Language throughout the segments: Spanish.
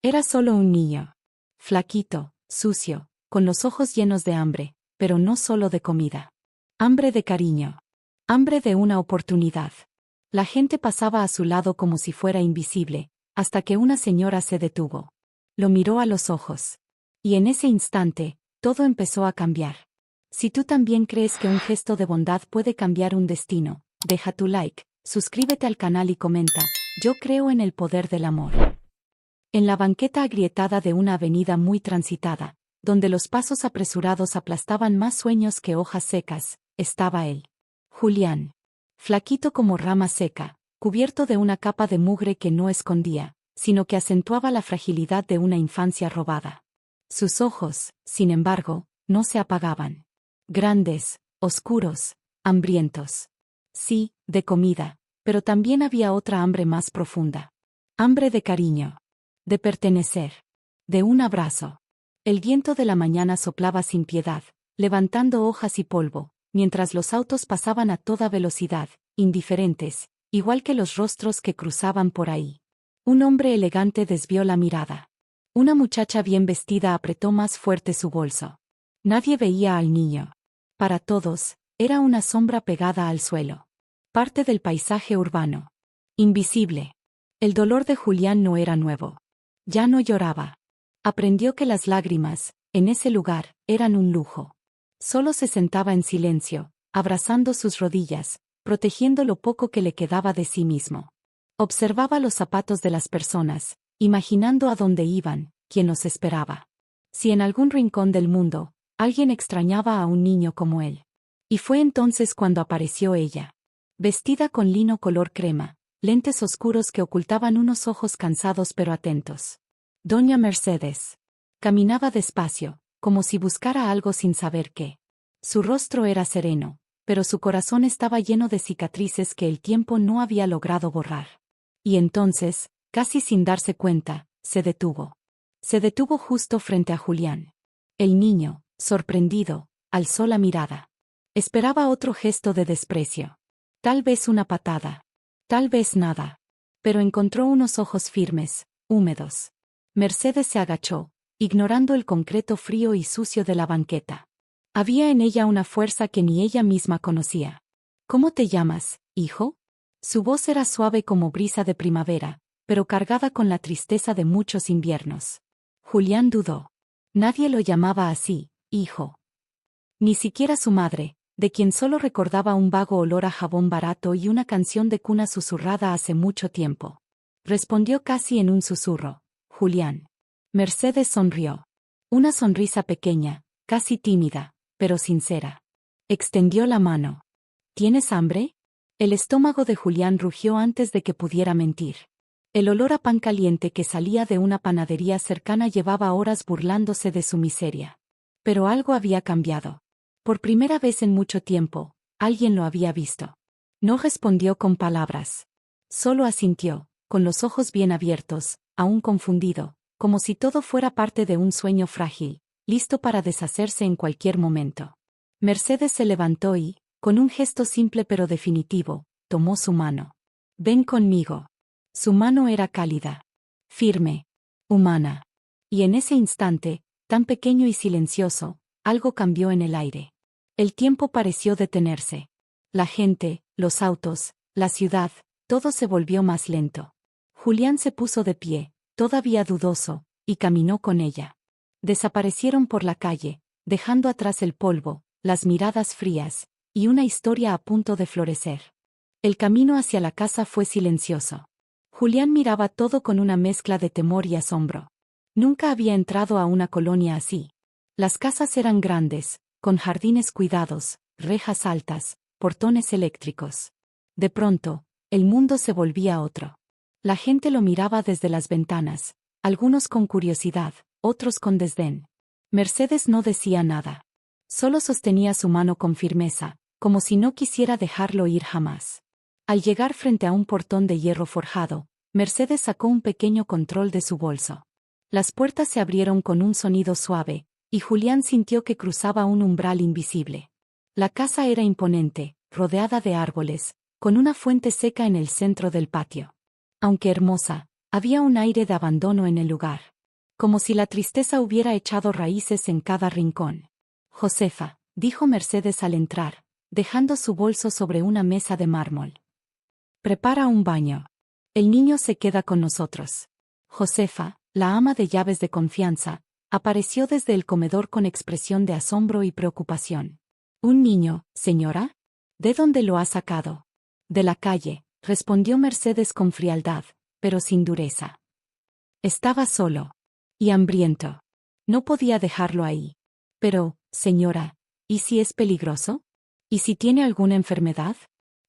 Era solo un niño. Flaquito, sucio, con los ojos llenos de hambre, pero no solo de comida. Hambre de cariño. Hambre de una oportunidad. La gente pasaba a su lado como si fuera invisible, hasta que una señora se detuvo. Lo miró a los ojos. Y en ese instante, todo empezó a cambiar. Si tú también crees que un gesto de bondad puede cambiar un destino, deja tu like, suscríbete al canal y comenta, yo creo en el poder del amor. En la banqueta agrietada de una avenida muy transitada, donde los pasos apresurados aplastaban más sueños que hojas secas, estaba él. Julián. Flaquito como rama seca, cubierto de una capa de mugre que no escondía, sino que acentuaba la fragilidad de una infancia robada. Sus ojos, sin embargo, no se apagaban. Grandes, oscuros, hambrientos. Sí, de comida, pero también había otra hambre más profunda. Hambre de cariño. De pertenecer. De un abrazo. El viento de la mañana soplaba sin piedad, levantando hojas y polvo, mientras los autos pasaban a toda velocidad, indiferentes, igual que los rostros que cruzaban por ahí. Un hombre elegante desvió la mirada. Una muchacha bien vestida apretó más fuerte su bolso. Nadie veía al niño. Para todos, era una sombra pegada al suelo. Parte del paisaje urbano. Invisible. El dolor de Julián no era nuevo. Ya no lloraba. Aprendió que las lágrimas, en ese lugar, eran un lujo. Solo se sentaba en silencio, abrazando sus rodillas, protegiendo lo poco que le quedaba de sí mismo. Observaba los zapatos de las personas, imaginando a dónde iban, quién los esperaba. Si en algún rincón del mundo, alguien extrañaba a un niño como él. Y fue entonces cuando apareció ella. Vestida con lino color crema, lentes oscuros que ocultaban unos ojos cansados pero atentos. Doña Mercedes. Caminaba despacio, como si buscara algo sin saber qué. Su rostro era sereno, pero su corazón estaba lleno de cicatrices que el tiempo no había logrado borrar. Y entonces, casi sin darse cuenta, se detuvo. Se detuvo justo frente a Julián. El niño, sorprendido, alzó la mirada. Esperaba otro gesto de desprecio. Tal vez una patada. Tal vez nada. Pero encontró unos ojos firmes, húmedos. Mercedes se agachó, ignorando el concreto frío y sucio de la banqueta. Había en ella una fuerza que ni ella misma conocía. ¿Cómo te llamas, hijo? Su voz era suave como brisa de primavera, pero cargada con la tristeza de muchos inviernos. Julián dudó. Nadie lo llamaba así, hijo. Ni siquiera su madre, de quien solo recordaba un vago olor a jabón barato y una canción de cuna susurrada hace mucho tiempo. Respondió casi en un susurro, Julián. Mercedes sonrió. Una sonrisa pequeña, casi tímida, pero sincera. Extendió la mano. ¿Tienes hambre? El estómago de Julián rugió antes de que pudiera mentir. El olor a pan caliente que salía de una panadería cercana llevaba horas burlándose de su miseria. Pero algo había cambiado. Por primera vez en mucho tiempo, alguien lo había visto. No respondió con palabras. Solo asintió, con los ojos bien abiertos, aún confundido, como si todo fuera parte de un sueño frágil, listo para deshacerse en cualquier momento. Mercedes se levantó y, con un gesto simple pero definitivo, tomó su mano. Ven conmigo. Su mano era cálida, firme, humana. Y en ese instante, tan pequeño y silencioso, algo cambió en el aire. El tiempo pareció detenerse. La gente, los autos, la ciudad, todo se volvió más lento. Julián se puso de pie, todavía dudoso, y caminó con ella. Desaparecieron por la calle, dejando atrás el polvo, las miradas frías, y una historia a punto de florecer. El camino hacia la casa fue silencioso. Julián miraba todo con una mezcla de temor y asombro. Nunca había entrado a una colonia así. Las casas eran grandes, con jardines cuidados, rejas altas, portones eléctricos. De pronto, el mundo se volvía otro. La gente lo miraba desde las ventanas, algunos con curiosidad, otros con desdén. Mercedes no decía nada. Solo sostenía su mano con firmeza, como si no quisiera dejarlo ir jamás. Al llegar frente a un portón de hierro forjado, Mercedes sacó un pequeño control de su bolso. Las puertas se abrieron con un sonido suave, y Julián sintió que cruzaba un umbral invisible. La casa era imponente, rodeada de árboles, con una fuente seca en el centro del patio. Aunque hermosa, había un aire de abandono en el lugar. como si la tristeza hubiera echado raíces en cada rincón. Josefa, dijo Mercedes al entrar, dejando su bolso sobre una mesa de mármol. Prepara un baño. El niño se queda con nosotros. Josefa, la ama de llaves de confianza, apareció desde el comedor con expresión de asombro y preocupación. ¿Un niño, señora? ¿De dónde lo ha sacado? De la calle, respondió Mercedes con frialdad, pero sin dureza. Estaba solo. Y hambriento. No podía dejarlo ahí. Pero, señora, ¿y si es peligroso? ¿Y si tiene alguna enfermedad?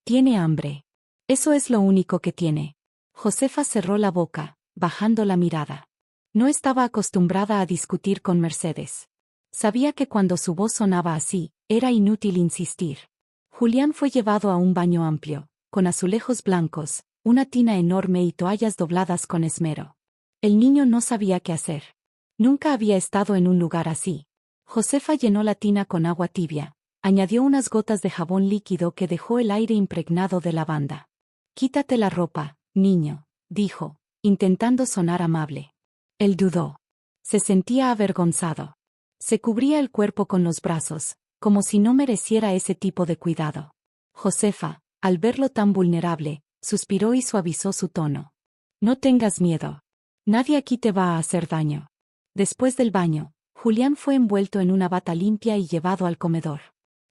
Tiene hambre. Eso es lo único que tiene. Josefa cerró la boca, bajando la mirada. No estaba acostumbrada a discutir con Mercedes. Sabía que cuando su voz sonaba así, era inútil insistir. Julián fue llevado a un baño amplio, con azulejos blancos, una tina enorme y toallas dobladas con esmero. El niño no sabía qué hacer. Nunca había estado en un lugar así. Josefa llenó la tina con agua tibia, añadió unas gotas de jabón líquido que dejó el aire impregnado de lavanda. Quítate la ropa, niño, dijo, intentando sonar amable. Él dudó. Se sentía avergonzado. Se cubría el cuerpo con los brazos, como si no mereciera ese tipo de cuidado. Josefa, al verlo tan vulnerable, suspiró y suavizó su tono. No tengas miedo. Nadie aquí te va a hacer daño. Después del baño, Julián fue envuelto en una bata limpia y llevado al comedor.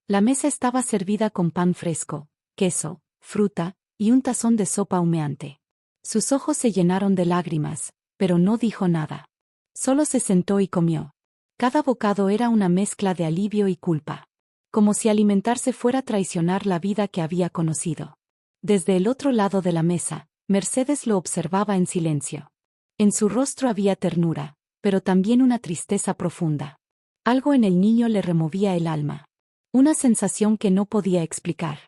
La mesa estaba servida con pan fresco, queso, fruta, y un tazón de sopa humeante. Sus ojos se llenaron de lágrimas, pero no dijo nada. Solo se sentó y comió. Cada bocado era una mezcla de alivio y culpa. Como si alimentarse fuera traicionar la vida que había conocido. Desde el otro lado de la mesa, Mercedes lo observaba en silencio. En su rostro había ternura, pero también una tristeza profunda. Algo en el niño le removía el alma. Una sensación que no podía explicar.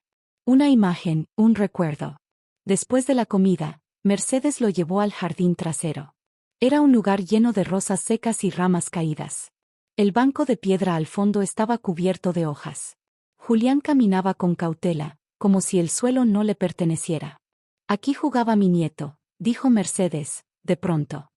Una imagen, un recuerdo. Después de la comida, Mercedes lo llevó al jardín trasero. Era un lugar lleno de rosas secas y ramas caídas. El banco de piedra al fondo estaba cubierto de hojas. Julián caminaba con cautela, como si el suelo no le perteneciera. Aquí jugaba mi nieto, dijo Mercedes, de pronto.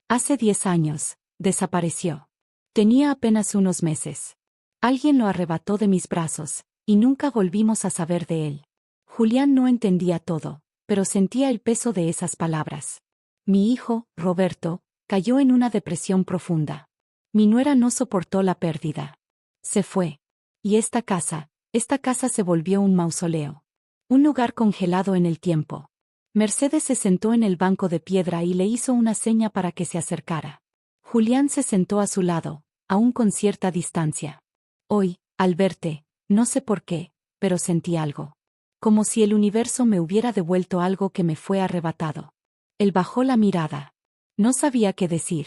Hace 10 años, desapareció. Tenía apenas unos meses. Alguien lo arrebató de mis brazos, y nunca volvimos a saber de él. Julián no entendía todo, pero sentía el peso de esas palabras. Mi hijo, Roberto, cayó en una depresión profunda. Mi nuera no soportó la pérdida. Se fue. Y esta casa se volvió un mausoleo. Un lugar congelado en el tiempo. Mercedes se sentó en el banco de piedra y le hizo una seña para que se acercara. Julián se sentó a su lado, aún con cierta distancia. Hoy, al verte, no sé por qué, pero sentí algo. Como si el universo me hubiera devuelto algo que me fue arrebatado. Él bajó la mirada. No sabía qué decir.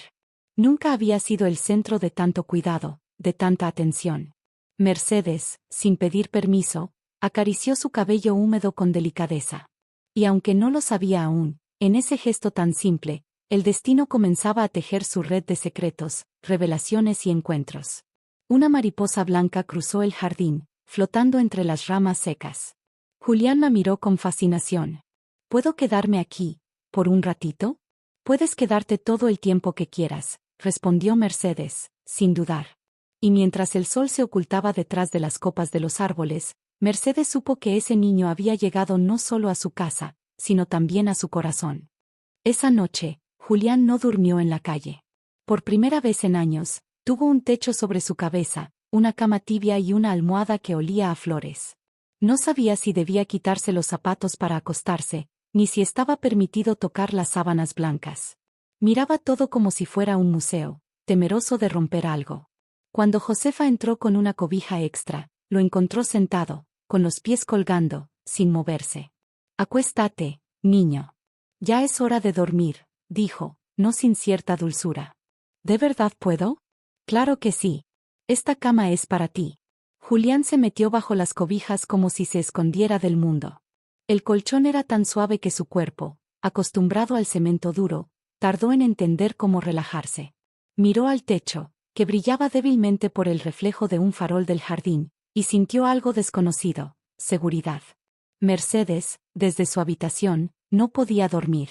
Nunca había sido el centro de tanto cuidado, de tanta atención. Mercedes, sin pedir permiso, acarició su cabello húmedo con delicadeza. Y aunque no lo sabía aún, en ese gesto tan simple, el destino comenzaba a tejer su red de secretos, revelaciones y encuentros. Una mariposa blanca cruzó el jardín, flotando entre las ramas secas. Julián la miró con fascinación. ¿Puedo quedarme aquí, por un ratito? Puedes quedarte todo el tiempo que quieras, respondió Mercedes, sin dudar. Y mientras el sol se ocultaba detrás de las copas de los árboles, Mercedes supo que ese niño había llegado no solo a su casa, sino también a su corazón. Esa noche, Julián no durmió en la calle. Por primera vez en años, tuvo un techo sobre su cabeza, una cama tibia y una almohada que olía a flores. No sabía si debía quitarse los zapatos para acostarse, ni si estaba permitido tocar las sábanas blancas. Miraba todo como si fuera un museo, temeroso de romper algo. Cuando Josefa entró con una cobija extra, lo encontró sentado, con los pies colgando, sin moverse. Acuéstate, niño. Ya es hora de dormir, dijo, no sin cierta dulzura. ¿De verdad puedo? Claro que sí. Esta cama es para ti. Julián se metió bajo las cobijas como si se escondiera del mundo. El colchón era tan suave que su cuerpo, acostumbrado al cemento duro, tardó en entender cómo relajarse. Miró al techo, que brillaba débilmente por el reflejo de un farol del jardín, y sintió algo desconocido, seguridad. Mercedes, desde su habitación, no podía dormir.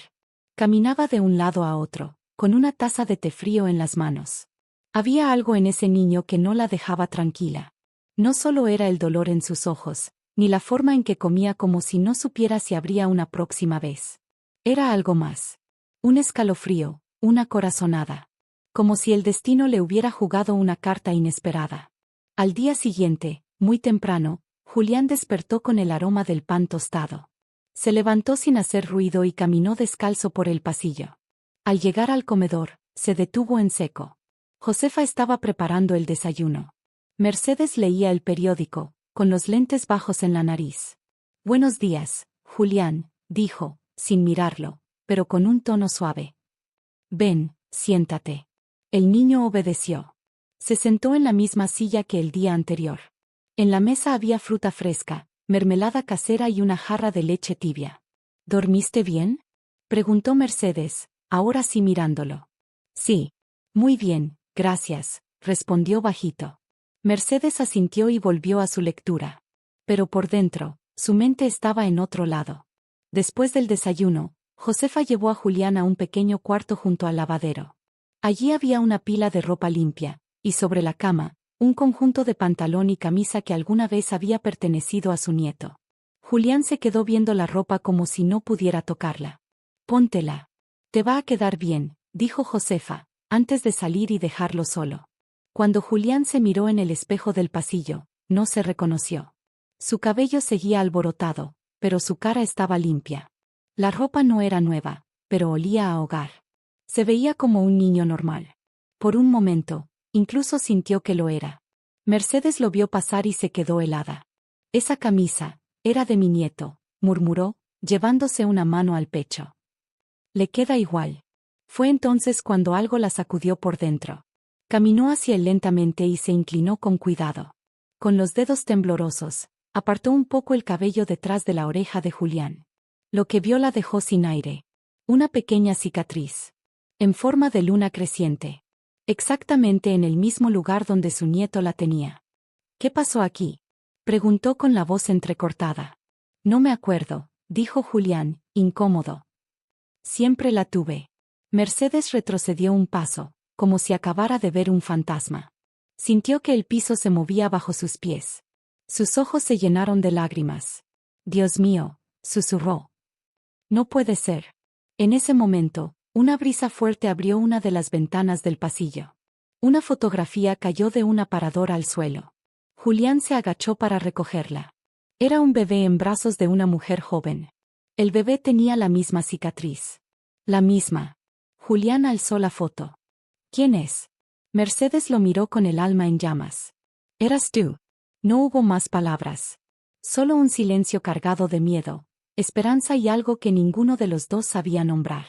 Caminaba de un lado a otro, con una taza de té frío en las manos. Había algo en ese niño que no la dejaba tranquila. No solo era el dolor en sus ojos, ni la forma en que comía como si no supiera si habría una próxima vez. Era algo más. Un escalofrío, una corazonada. Como si el destino le hubiera jugado una carta inesperada. Al día siguiente, muy temprano, Julián despertó con el aroma del pan tostado. Se levantó sin hacer ruido y caminó descalzo por el pasillo. Al llegar al comedor, se detuvo en seco. Josefa estaba preparando el desayuno. Mercedes leía el periódico, con los lentes bajos en la nariz. «Buenos días, Julián», dijo, sin mirarlo, pero con un tono suave. «Ven, siéntate». El niño obedeció. Se sentó en la misma silla que el día anterior. En la mesa había fruta fresca, mermelada casera y una jarra de leche tibia. «¿Dormiste bien?», preguntó Mercedes, ahora sí mirándolo. «Sí. Muy bien, gracias», respondió bajito. Mercedes asintió y volvió a su lectura. Pero por dentro, su mente estaba en otro lado. Después del desayuno, Josefa llevó a Julián a un pequeño cuarto junto al lavadero. Allí había una pila de ropa limpia, y sobre la cama, un conjunto de pantalón y camisa que alguna vez había pertenecido a su nieto. Julián se quedó viendo la ropa como si no pudiera tocarla. «Póntela. Te va a quedar bien», dijo Josefa, antes de salir y dejarlo solo. Cuando Julián se miró en el espejo del pasillo, no se reconoció. Su cabello seguía alborotado, pero su cara estaba limpia. La ropa no era nueva, pero olía a hogar. Se veía como un niño normal. Por un momento, incluso sintió que lo era. Mercedes lo vio pasar y se quedó helada. «Esa camisa, era de mi nieto», murmuró, llevándose una mano al pecho. «Le queda igual». Fue entonces cuando algo la sacudió por dentro. Caminó hacia él lentamente y se inclinó con cuidado. Con los dedos temblorosos, apartó un poco el cabello detrás de la oreja de Julián. Lo que vio la dejó sin aire. Una pequeña cicatriz. En forma de luna creciente. Exactamente en el mismo lugar donde su nieto la tenía. «¿Qué pasó aquí?», preguntó con la voz entrecortada. «No me acuerdo», dijo Julián, incómodo. «Siempre la tuve». Mercedes retrocedió un paso, como si acabara de ver un fantasma. Sintió que el piso se movía bajo sus pies. Sus ojos se llenaron de lágrimas. «Dios mío», susurró. «No puede ser». En ese momento, una brisa fuerte abrió una de las ventanas del pasillo. Una fotografía cayó de un aparador al suelo. Julián se agachó para recogerla. Era un bebé en brazos de una mujer joven. El bebé tenía la misma cicatriz. La misma. Julián alzó la foto. «¿Quién es?». Mercedes lo miró con el alma en llamas. «Eras tú». No hubo más palabras. Solo un silencio cargado de miedo, esperanza y algo que ninguno de los dos sabía nombrar.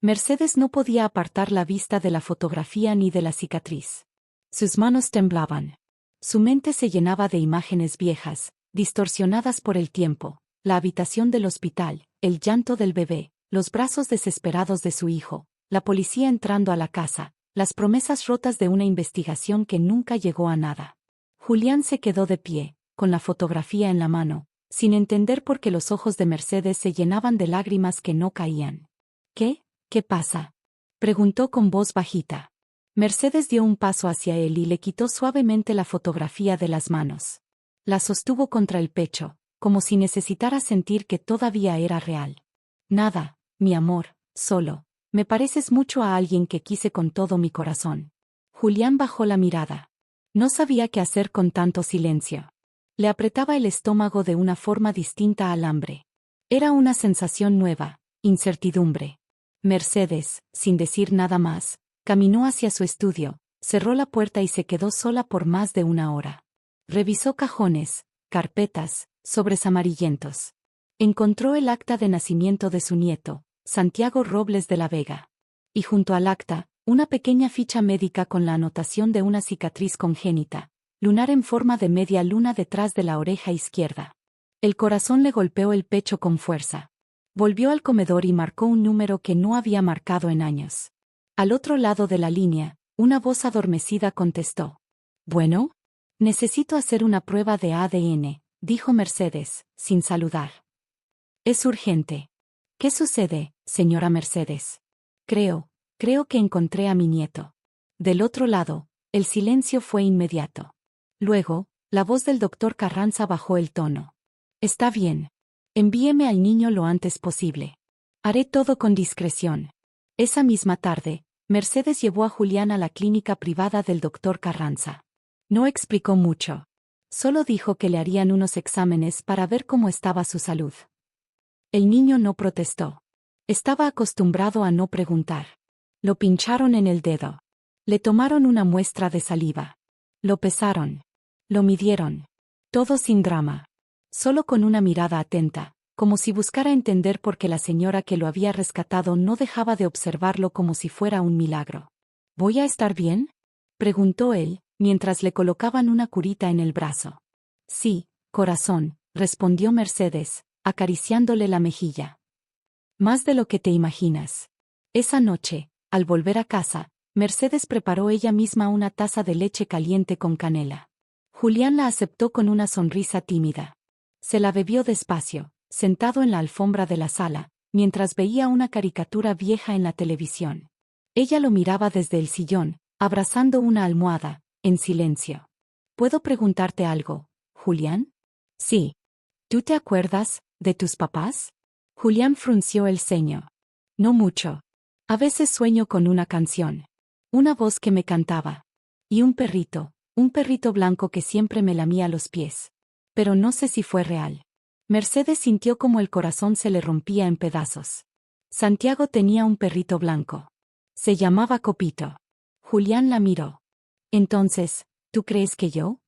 Mercedes no podía apartar la vista de la fotografía ni de la cicatriz. Sus manos temblaban. Su mente se llenaba de imágenes viejas, distorsionadas por el tiempo, la habitación del hospital, el llanto del bebé, los brazos desesperados de su hijo, la policía entrando a la casa, las promesas rotas de una investigación que nunca llegó a nada. Julián se quedó de pie, con la fotografía en la mano, sin entender por qué los ojos de Mercedes se llenaban de lágrimas que no caían. «¿Qué? ¿Qué pasa?», preguntó con voz bajita. Mercedes dio un paso hacia él y le quitó suavemente la fotografía de las manos. La sostuvo contra el pecho, como si necesitara sentir que todavía era real. «Nada, mi amor, solo. Me pareces mucho a alguien que quise con todo mi corazón». Julián bajó la mirada. No sabía qué hacer con tanto silencio. Le apretaba el estómago de una forma distinta al hambre. Era una sensación nueva, incertidumbre. Mercedes, sin decir nada más, caminó hacia su estudio, cerró la puerta y se quedó sola por más de una hora. Revisó cajones, carpetas, sobres amarillentos. Encontró el acta de nacimiento de su nieto, Santiago Robles de la Vega. Y junto al acta, una pequeña ficha médica con la anotación de una cicatriz congénita, lunar en forma de media luna detrás de la oreja izquierda. El corazón le golpeó el pecho con fuerza. Volvió al comedor y marcó un número que no había marcado en años. Al otro lado de la línea, una voz adormecida contestó. «Bueno, necesito hacer una prueba de ADN», dijo Mercedes, sin saludar. «Es urgente». «¿Qué sucede, señora Mercedes?». Creo Creo que encontré a mi nieto. Del otro lado, el silencio fue inmediato. Luego, la voz del doctor Carranza bajó el tono. Está bien. Envíeme al niño lo antes posible. Haré todo con discreción. Esa misma tarde, Mercedes llevó a Julián a la clínica privada del doctor Carranza. No explicó mucho. Solo dijo que le harían unos exámenes para ver cómo estaba su salud. El niño no protestó. Estaba acostumbrado a no preguntar. Lo pincharon en el dedo. Le tomaron una muestra de saliva. Lo pesaron. Lo midieron. Todo sin drama. Solo con una mirada atenta, como si buscara entender por qué la señora que lo había rescatado no dejaba de observarlo como si fuera un milagro. ¿Voy a estar bien?, preguntó él, mientras le colocaban una curita en el brazo. Sí, corazón, respondió Mercedes, acariciándole la mejilla. Más de lo que te imaginas. Esa noche, al volver a casa, Mercedes preparó ella misma una taza de leche caliente con canela. Julián la aceptó con una sonrisa tímida. Se la bebió despacio, sentado en la alfombra de la sala, mientras veía una caricatura vieja en la televisión. Ella lo miraba desde el sillón, abrazando una almohada, en silencio. ¿Puedo preguntarte algo, Julián? Sí. ¿Tú te acuerdas de tus papás? Julián frunció el ceño. No mucho. A veces sueño con una canción. Una voz que me cantaba. Y un perrito blanco que siempre me lamía los pies. Pero no sé si fue real. Mercedes sintió como el corazón se le rompía en pedazos. Santiago tenía un perrito blanco. Se llamaba Copito. Julián la miró. Entonces, ¿tú crees que yo?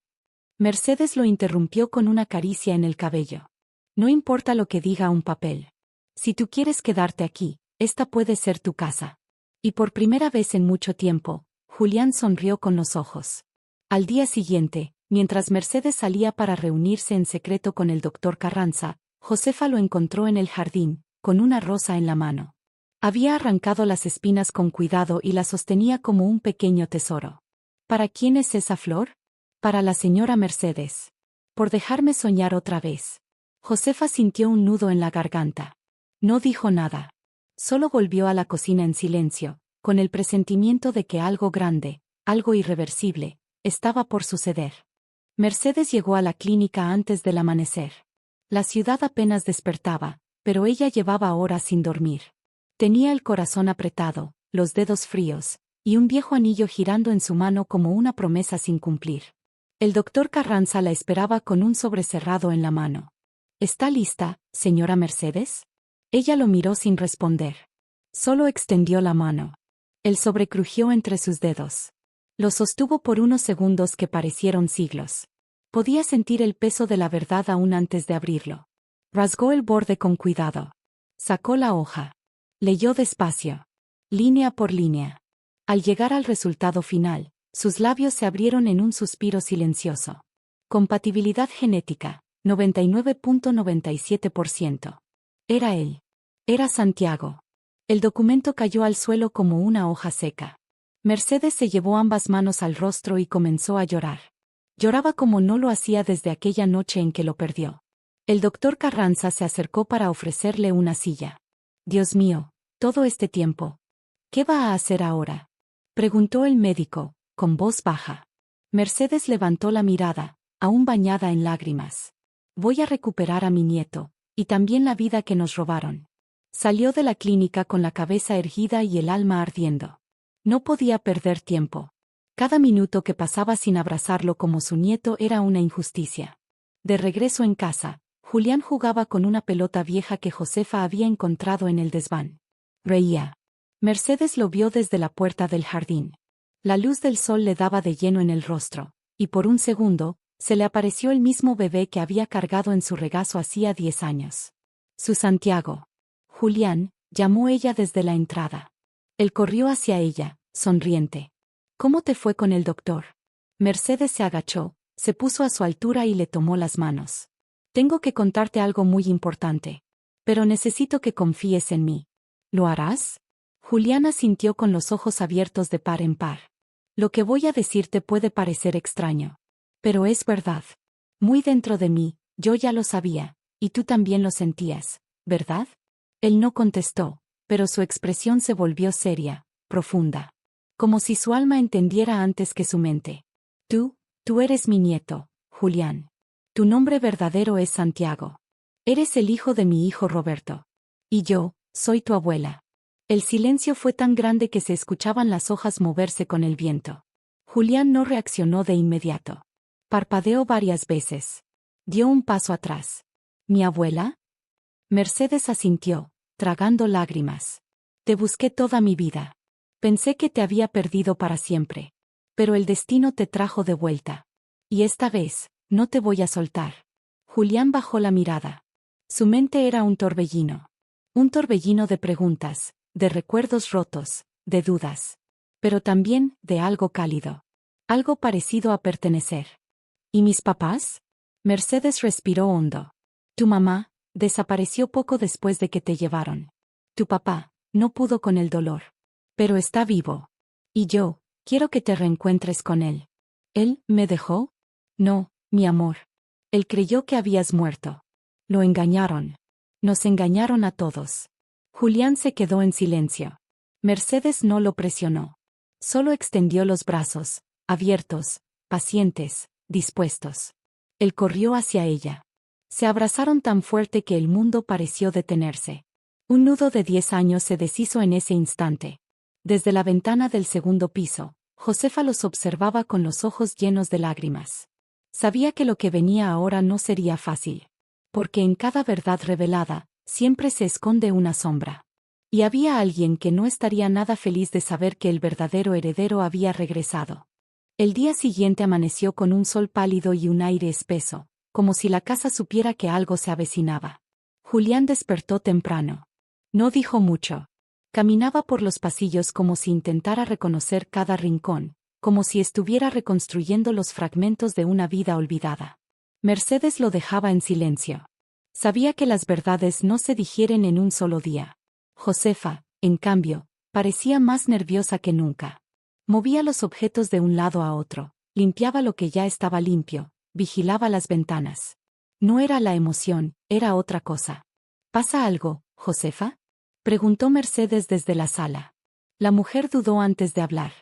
Mercedes lo interrumpió con una caricia en el cabello. No importa lo que diga un papel. Si tú quieres quedarte aquí, esta puede ser tu casa. Y por primera vez en mucho tiempo, Julián sonrió con los ojos. Al día siguiente, mientras Mercedes salía para reunirse en secreto con el doctor Carranza, Josefa lo encontró en el jardín, con una rosa en la mano. Había arrancado las espinas con cuidado y la sostenía como un pequeño tesoro. ¿Para quién es esa flor? Para la señora Mercedes. Por dejarme soñar otra vez. Josefa sintió un nudo en la garganta. No dijo nada. Solo volvió a la cocina en silencio, con el presentimiento de que algo grande, algo irreversible, estaba por suceder. Mercedes llegó a la clínica antes del amanecer. La ciudad apenas despertaba, pero ella llevaba horas sin dormir. Tenía el corazón apretado, los dedos fríos, y un viejo anillo girando en su mano como una promesa sin cumplir. El doctor Carranza la esperaba con un sobre cerrado en la mano. ¿Está lista, señora Mercedes? Ella lo miró sin responder. Solo extendió la mano. El sobre crujió entre sus dedos. Lo sostuvo por unos segundos que parecieron siglos. Podía sentir el peso de la verdad aún antes de abrirlo. Rasgó el borde con cuidado. Sacó la hoja. Leyó despacio. Línea por línea. Al llegar al resultado final, sus labios se abrieron en un suspiro silencioso. Compatibilidad genética, 99.97%. Era él. Era Santiago. El documento cayó al suelo como una hoja seca. Mercedes se llevó ambas manos al rostro y comenzó a llorar. Lloraba como no lo hacía desde aquella noche en que lo perdió. El doctor Carranza se acercó para ofrecerle una silla. Dios mío, todo este tiempo. ¿Qué va a hacer ahora?, preguntó el médico, con voz baja. Mercedes levantó la mirada, aún bañada en lágrimas. Voy a recuperar a mi nieto, y también la vida que nos robaron. Salió de la clínica con la cabeza erguida y el alma ardiendo. No podía perder tiempo. Cada minuto que pasaba sin abrazarlo como su nieto era una injusticia. De regreso en casa, Julián jugaba con una pelota vieja que Josefa había encontrado en el desván. Reía. Mercedes lo vio desde la puerta del jardín. La luz del sol le daba de lleno en el rostro, y por un segundo, se le apareció el mismo bebé que había cargado en su regazo hacía 10 años. Su Santiago. Julián, llamó ella desde la entrada. Él corrió hacia ella, sonriente. ¿Cómo te fue con el doctor? Mercedes se agachó, se puso a su altura y le tomó las manos. Tengo que contarte algo muy importante. Pero necesito que confíes en mí. ¿Lo harás? Julián asintió con los ojos abiertos de par en par. Lo que voy a decirte puede parecer extraño. Pero es verdad. Muy dentro de mí, yo ya lo sabía, y tú también lo sentías, ¿verdad? Él no contestó, pero su expresión se volvió seria, profunda. Como si su alma entendiera antes que su mente. Tú eres mi nieto, Julián. Tu nombre verdadero es Santiago. Eres el hijo de mi hijo Roberto. Y yo, soy tu abuela. El silencio fue tan grande que se escuchaban las hojas moverse con el viento. Julián no reaccionó de inmediato. Parpadeó varias veces. Dio un paso atrás. ¿Mi abuela? Mercedes asintió, tragando lágrimas. Te busqué toda mi vida. Pensé que te había perdido para siempre. Pero el destino te trajo de vuelta. Y esta vez, no te voy a soltar. Julián bajó la mirada. Su mente era un torbellino. Un torbellino de preguntas, de recuerdos rotos, de dudas. Pero también de algo cálido. Algo parecido a pertenecer. ¿Y mis papás? Mercedes respiró hondo. Tu mamá desapareció poco después de que te llevaron. Tu papá no pudo con el dolor. Pero está vivo. Y yo, quiero que te reencuentres con él. ¿Él me dejó? No, mi amor. Él creyó que habías muerto. Lo engañaron. Nos engañaron a todos. Julián se quedó en silencio. Mercedes no lo presionó. Solo extendió los brazos, abiertos, pacientes, dispuestos. Él corrió hacia ella. Se abrazaron tan fuerte que el mundo pareció detenerse. Un nudo de 10 años se deshizo en ese instante. Desde la ventana del segundo piso, Josefa los observaba con los ojos llenos de lágrimas. Sabía que lo que venía ahora no sería fácil. Porque en cada verdad revelada, siempre se esconde una sombra. Y había alguien que no estaría nada feliz de saber que el verdadero heredero había regresado. El día siguiente amaneció con un sol pálido y un aire espeso, como si la casa supiera que algo se avecinaba. Julián despertó temprano. No dijo mucho. Caminaba por los pasillos como si intentara reconocer cada rincón, como si estuviera reconstruyendo los fragmentos de una vida olvidada. Mercedes lo dejaba en silencio. Sabía que las verdades no se digieren en un solo día. Josefa, en cambio, parecía más nerviosa que nunca. Movía los objetos de un lado a otro, limpiaba lo que ya estaba limpio, vigilaba las ventanas. No era la emoción, era otra cosa. ¿Pasa algo, Josefa? Preguntó Mercedes desde la sala. La mujer dudó antes de hablar.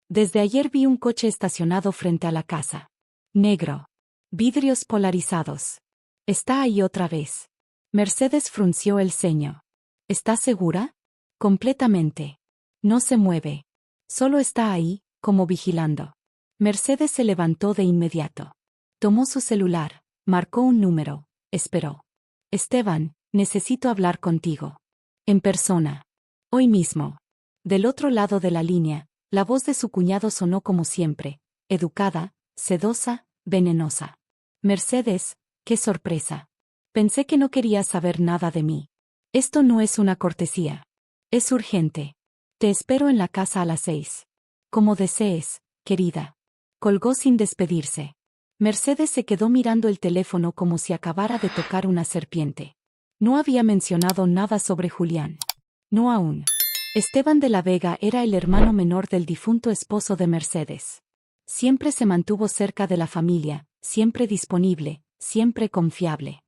Desde ayer vi un coche estacionado frente a la casa. Negro. Vidrios polarizados. Está ahí otra vez. Mercedes frunció el ceño. ¿Estás segura? Completamente. No se mueve. Solo está ahí, como vigilando. Mercedes se levantó de inmediato. Tomó su celular, marcó un número, esperó. Esteban, necesito hablar contigo. En persona. Hoy mismo. Del otro lado de la línea, la voz de su cuñado sonó como siempre, educada, sedosa, venenosa. Mercedes, qué sorpresa. Pensé que no querías saber nada de mí. Esto no es una cortesía. Es urgente. Te espero en la casa a las 6. Como desees, querida. Colgó sin despedirse. Mercedes se quedó mirando el teléfono como si acabara de tocar una serpiente. No había mencionado nada sobre Julián. No aún. Esteban de la Vega era el hermano menor del difunto esposo de Mercedes. Siempre se mantuvo cerca de la familia, siempre disponible, siempre confiable.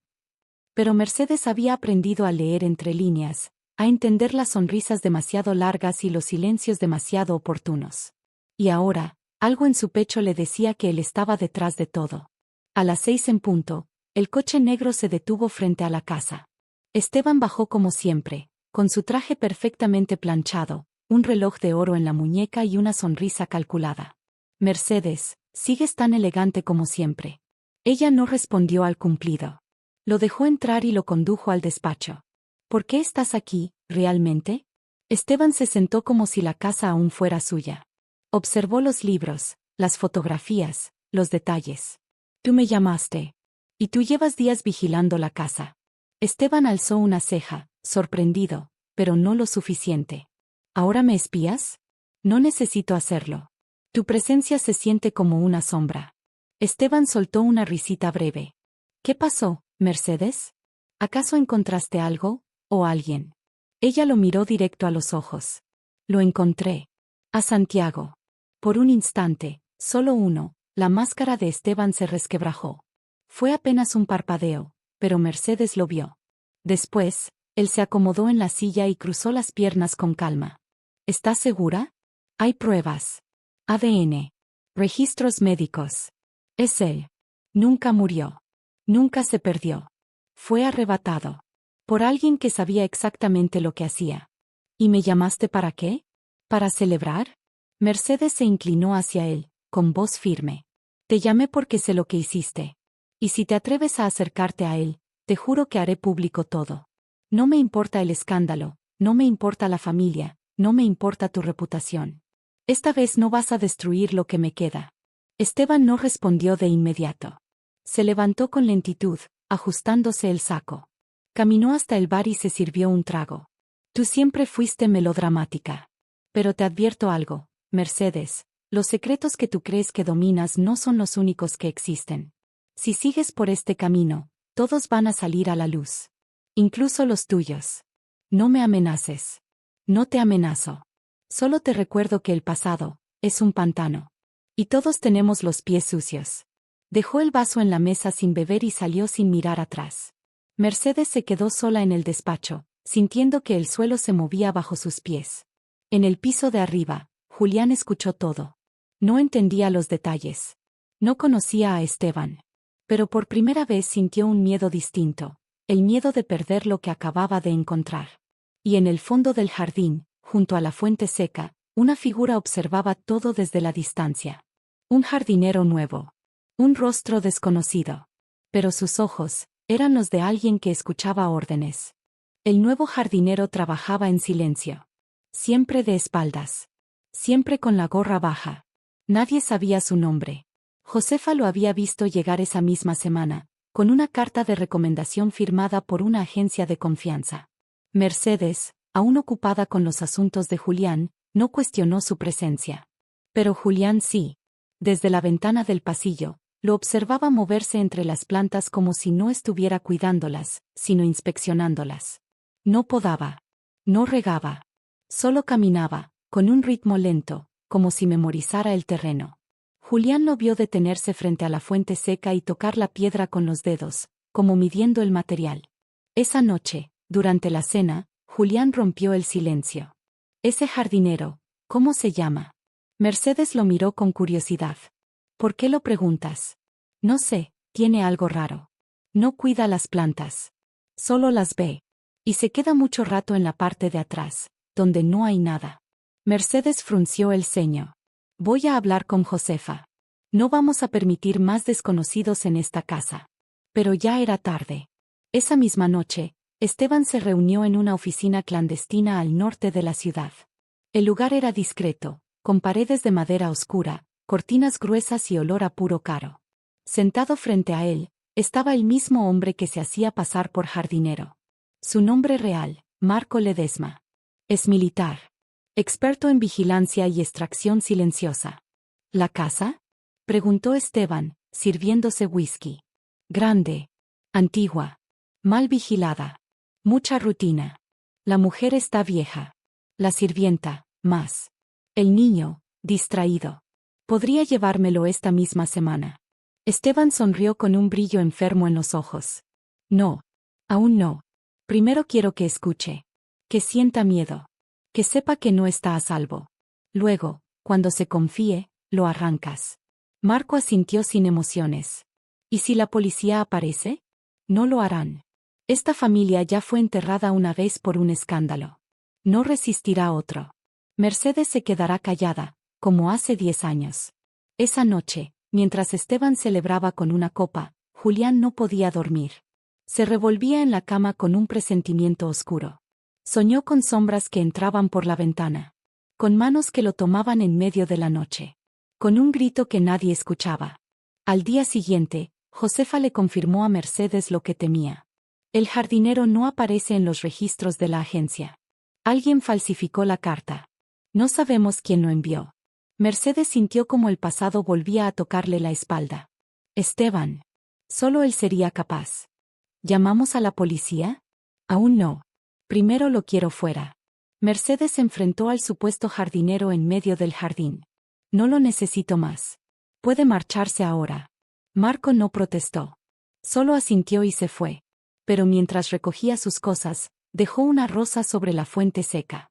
Pero Mercedes había aprendido a leer entre líneas, a entender las sonrisas demasiado largas y los silencios demasiado oportunos. Y ahora, algo en su pecho le decía que él estaba detrás de todo. A las 6 en punto, el coche negro se detuvo frente a la casa. Esteban bajó como siempre, con su traje perfectamente planchado, un reloj de oro en la muñeca y una sonrisa calculada. Mercedes, sigues tan elegante como siempre. Ella no respondió al cumplido. Lo dejó entrar y lo condujo al despacho. ¿Por qué estás aquí, realmente? Esteban se sentó como si la casa aún fuera suya. Observó los libros, las fotografías, los detalles. Tú me llamaste. Y tú llevas días vigilando la casa. Esteban alzó una ceja, sorprendido, pero no lo suficiente. ¿Ahora me espías? No necesito hacerlo. Tu presencia se siente como una sombra. Esteban soltó una risita breve. ¿Qué pasó, Mercedes? ¿Acaso encontraste algo, o alguien? Ella lo miró directo a los ojos. Lo encontré. A Santiago. Por un instante, solo uno, la máscara de Esteban se resquebrajó. Fue apenas un parpadeo, pero Mercedes lo vio. Después, él se acomodó en la silla y cruzó las piernas con calma. ¿Estás segura? Hay pruebas. ADN. Registros médicos. Es él. Nunca murió. Nunca se perdió. Fue arrebatado. Por alguien que sabía exactamente lo que hacía. ¿Y me llamaste para qué? ¿Para celebrar? Mercedes se inclinó hacia él, con voz firme. Te llamé porque sé lo que hiciste. Y si te atreves a acercarte a él, te juro que haré público todo. No me importa el escándalo, no me importa la familia, no me importa tu reputación. Esta vez no vas a destruir lo que me queda. Esteban no respondió de inmediato. Se levantó con lentitud, ajustándose el saco. Caminó hasta el bar y se sirvió un trago. Tú siempre fuiste melodramática. Pero te advierto algo, Mercedes, los secretos que tú crees que dominas no son los únicos que existen. Si sigues por este camino, todos van a salir a la luz. Incluso los tuyos. No me amenaces. No te amenazo. Solo te recuerdo que el pasado es un pantano. Y todos tenemos los pies sucios. Dejó el vaso en la mesa sin beber y salió sin mirar atrás. Mercedes se quedó sola en el despacho, sintiendo que el suelo se movía bajo sus pies. En el piso de arriba, Julián escuchó todo. No entendía los detalles. No conocía a Esteban. Pero por primera vez sintió un miedo distinto, el miedo de perder lo que acababa de encontrar. Y en el fondo del jardín, junto a la fuente seca, una figura observaba todo desde la distancia. Un jardinero nuevo. Un rostro desconocido. Pero sus ojos eran los de alguien que escuchaba órdenes. El nuevo jardinero trabajaba en silencio. Siempre de espaldas. Siempre con la gorra baja. Nadie sabía su nombre. Josefa lo había visto llegar esa misma semana, con una carta de recomendación firmada por una agencia de confianza. Mercedes, aún ocupada con los asuntos de Julián, no cuestionó su presencia. Pero Julián sí. Desde la ventana del pasillo, lo observaba moverse entre las plantas como si no estuviera cuidándolas, sino inspeccionándolas. No podaba. No regaba. Solo caminaba, con un ritmo lento, como si memorizara el terreno. Julián lo vio detenerse frente a la fuente seca y tocar la piedra con los dedos, como midiendo el material. Esa noche, durante la cena, Julián rompió el silencio. Ese jardinero, ¿cómo se llama? Mercedes lo miró con curiosidad. ¿Por qué lo preguntas? No sé, tiene algo raro. No cuida las plantas. Solo las ve. Y se queda mucho rato en la parte de atrás, donde no hay nada. Mercedes frunció el ceño. Voy a hablar con Josefa. No vamos a permitir más desconocidos en esta casa. Pero ya era tarde. Esa misma noche, Esteban se reunió en una oficina clandestina al norte de la ciudad. El lugar era discreto, con paredes de madera oscura, cortinas gruesas y olor a puro caro. Sentado frente a él, estaba el mismo hombre que se hacía pasar por jardinero. Su nombre real, Marco Ledesma. Es militar. Experto en vigilancia y extracción silenciosa. ¿La casa? Preguntó Esteban, sirviéndose whisky. Grande. Antigua. Mal vigilada. Mucha rutina. La mujer está vieja. La sirvienta, más. El niño, distraído. Podría llevármelo esta misma semana. Esteban sonrió con un brillo enfermo en los ojos. No. Aún no. Primero quiero que escuche. Que sienta miedo. Que sepa que no está a salvo. Luego, cuando se confíe, lo arrancas. Marco asintió sin emociones. ¿Y si la policía aparece? No lo harán. Esta familia ya fue enterrada una vez por un escándalo. No resistirá otro. Mercedes se quedará callada, como hace 10 años. Esa noche, mientras Esteban celebraba con una copa, Julián no podía dormir. Se revolvía en la cama con un presentimiento oscuro. Soñó con sombras que entraban por la ventana. Con manos que lo tomaban en medio de la noche. Con un grito que nadie escuchaba. Al día siguiente, Josefa le confirmó a Mercedes lo que temía. El jardinero no aparece en los registros de la agencia. Alguien falsificó la carta. No sabemos quién lo envió. Mercedes sintió como el pasado volvía a tocarle la espalda. Esteban. Solo él sería capaz. ¿Llamamos a la policía? Aún no. Primero lo quiero fuera. Mercedes se enfrentó al supuesto jardinero en medio del jardín. No lo necesito más. Puede marcharse ahora. Marco no protestó. Solo asintió y se fue. Pero mientras recogía sus cosas, dejó una rosa sobre la fuente seca.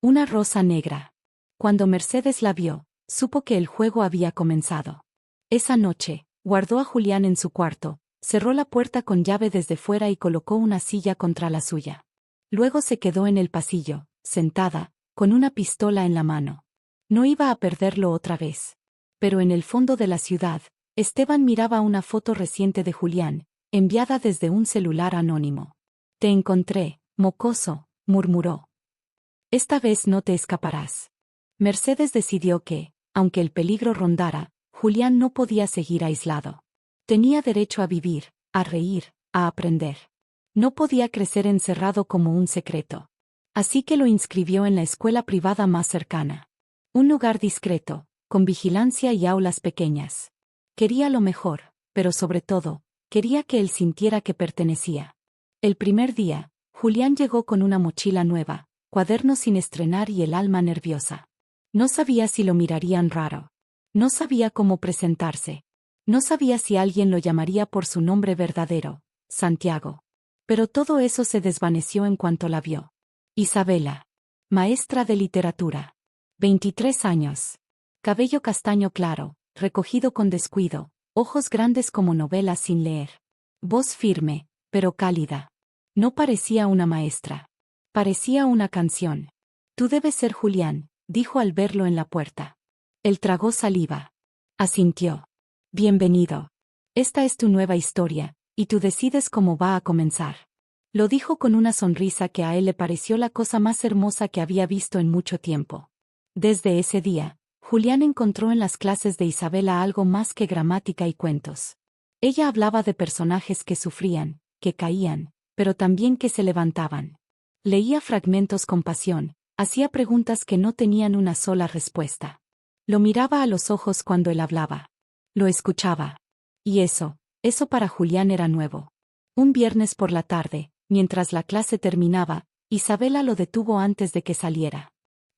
Una rosa negra. Cuando Mercedes la vio, supo que el juego había comenzado. Esa noche, guardó a Julián en su cuarto, cerró la puerta con llave desde fuera y colocó una silla contra la suya. Luego se quedó en el pasillo, sentada, con una pistola en la mano. No iba a perderlo otra vez. Pero en el fondo de la ciudad, Esteban miraba una foto reciente de Julián, enviada desde un celular anónimo. «Te encontré, mocoso», murmuró. «Esta vez no te escaparás». Mercedes decidió que, aunque el peligro rondara, Julián no podía seguir aislado. Tenía derecho a vivir, a reír, a aprender. No podía crecer encerrado como un secreto. Así que lo inscribió en la escuela privada más cercana. Un lugar discreto, con vigilancia y aulas pequeñas. Quería lo mejor, pero sobre todo, quería que él sintiera que pertenecía. El primer día, Julián llegó con una mochila nueva, cuadernos sin estrenar y el alma nerviosa. No sabía si lo mirarían raro. No sabía cómo presentarse. No sabía si alguien lo llamaría por su nombre verdadero, Santiago. Pero todo eso se desvaneció en cuanto la vio. Isabela. Maestra de literatura. 23 años. Cabello castaño claro, recogido con descuido, ojos grandes como novelas sin leer. Voz firme, pero cálida. No parecía una maestra. Parecía una canción. «Tú debes ser Julián», dijo al verlo en la puerta. Él tragó saliva. Asintió. «Bienvenido. Esta es tu nueva historia, y tú decides cómo va a comenzar». Lo dijo con una sonrisa que a él le pareció la cosa más hermosa que había visto en mucho tiempo. Desde ese día, Julián encontró en las clases de Isabela algo más que gramática y cuentos. Ella hablaba de personajes que sufrían, que caían, pero también que se levantaban. Leía fragmentos con pasión, hacía preguntas que no tenían una sola respuesta. Lo miraba a los ojos cuando él hablaba. Lo escuchaba. Y eso para Julián era nuevo. Un viernes por la tarde, mientras la clase terminaba, Isabela lo detuvo antes de que saliera.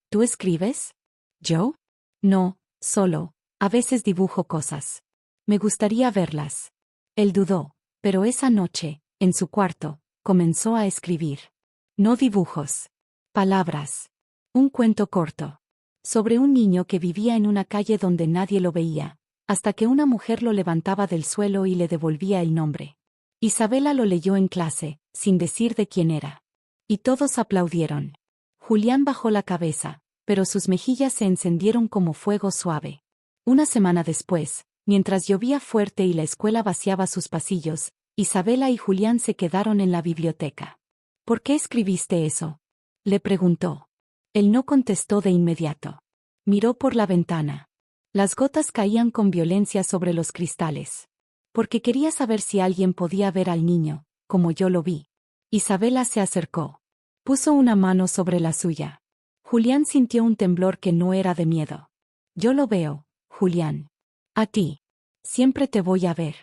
«¿Tú escribes?» «¿Yo? No, solo, a veces dibujo cosas. Me gustaría verlas». Él dudó, pero esa noche, en su cuarto, comenzó a escribir. No dibujos. Palabras. Un cuento corto. Sobre un niño que vivía en una calle donde nadie lo veía, hasta que una mujer lo levantaba del suelo y le devolvía el nombre. Isabela lo leyó en clase, sin decir de quién era. Y todos aplaudieron. Julián bajó la cabeza, pero sus mejillas se encendieron como fuego suave. Una semana después, mientras llovía fuerte y la escuela vaciaba sus pasillos, Isabela y Julián se quedaron en la biblioteca. «¿Por qué escribiste eso?», le preguntó. Él no contestó de inmediato. Miró por la ventana. Las gotas caían con violencia sobre los cristales. «Porque quería saber si alguien podía ver al niño, como yo lo vi». Isabela se acercó. Puso una mano sobre la suya. Julián sintió un temblor que no era de miedo. «Yo lo veo, Julián. A ti. Siempre te voy a ver».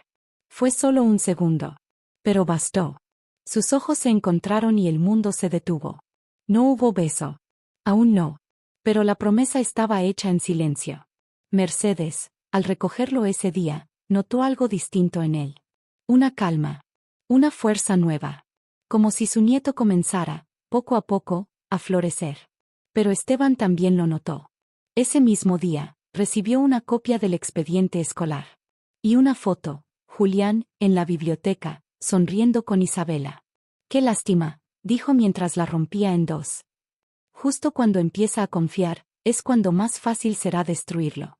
Fue solo un segundo. Pero bastó. Sus ojos se encontraron y el mundo se detuvo. No hubo beso. Aún no. Pero la promesa estaba hecha en silencio. Mercedes, al recogerlo ese día, notó algo distinto en él. Una calma. Una fuerza nueva. Como si su nieto comenzara, poco a poco, a florecer. Pero Esteban también lo notó. Ese mismo día, recibió una copia del expediente escolar. Y una foto, Julián, en la biblioteca, sonriendo con Isabela. «Qué lástima», dijo mientras la rompía en dos. «Justo cuando empieza a confiar, es cuando más fácil será destruirlo».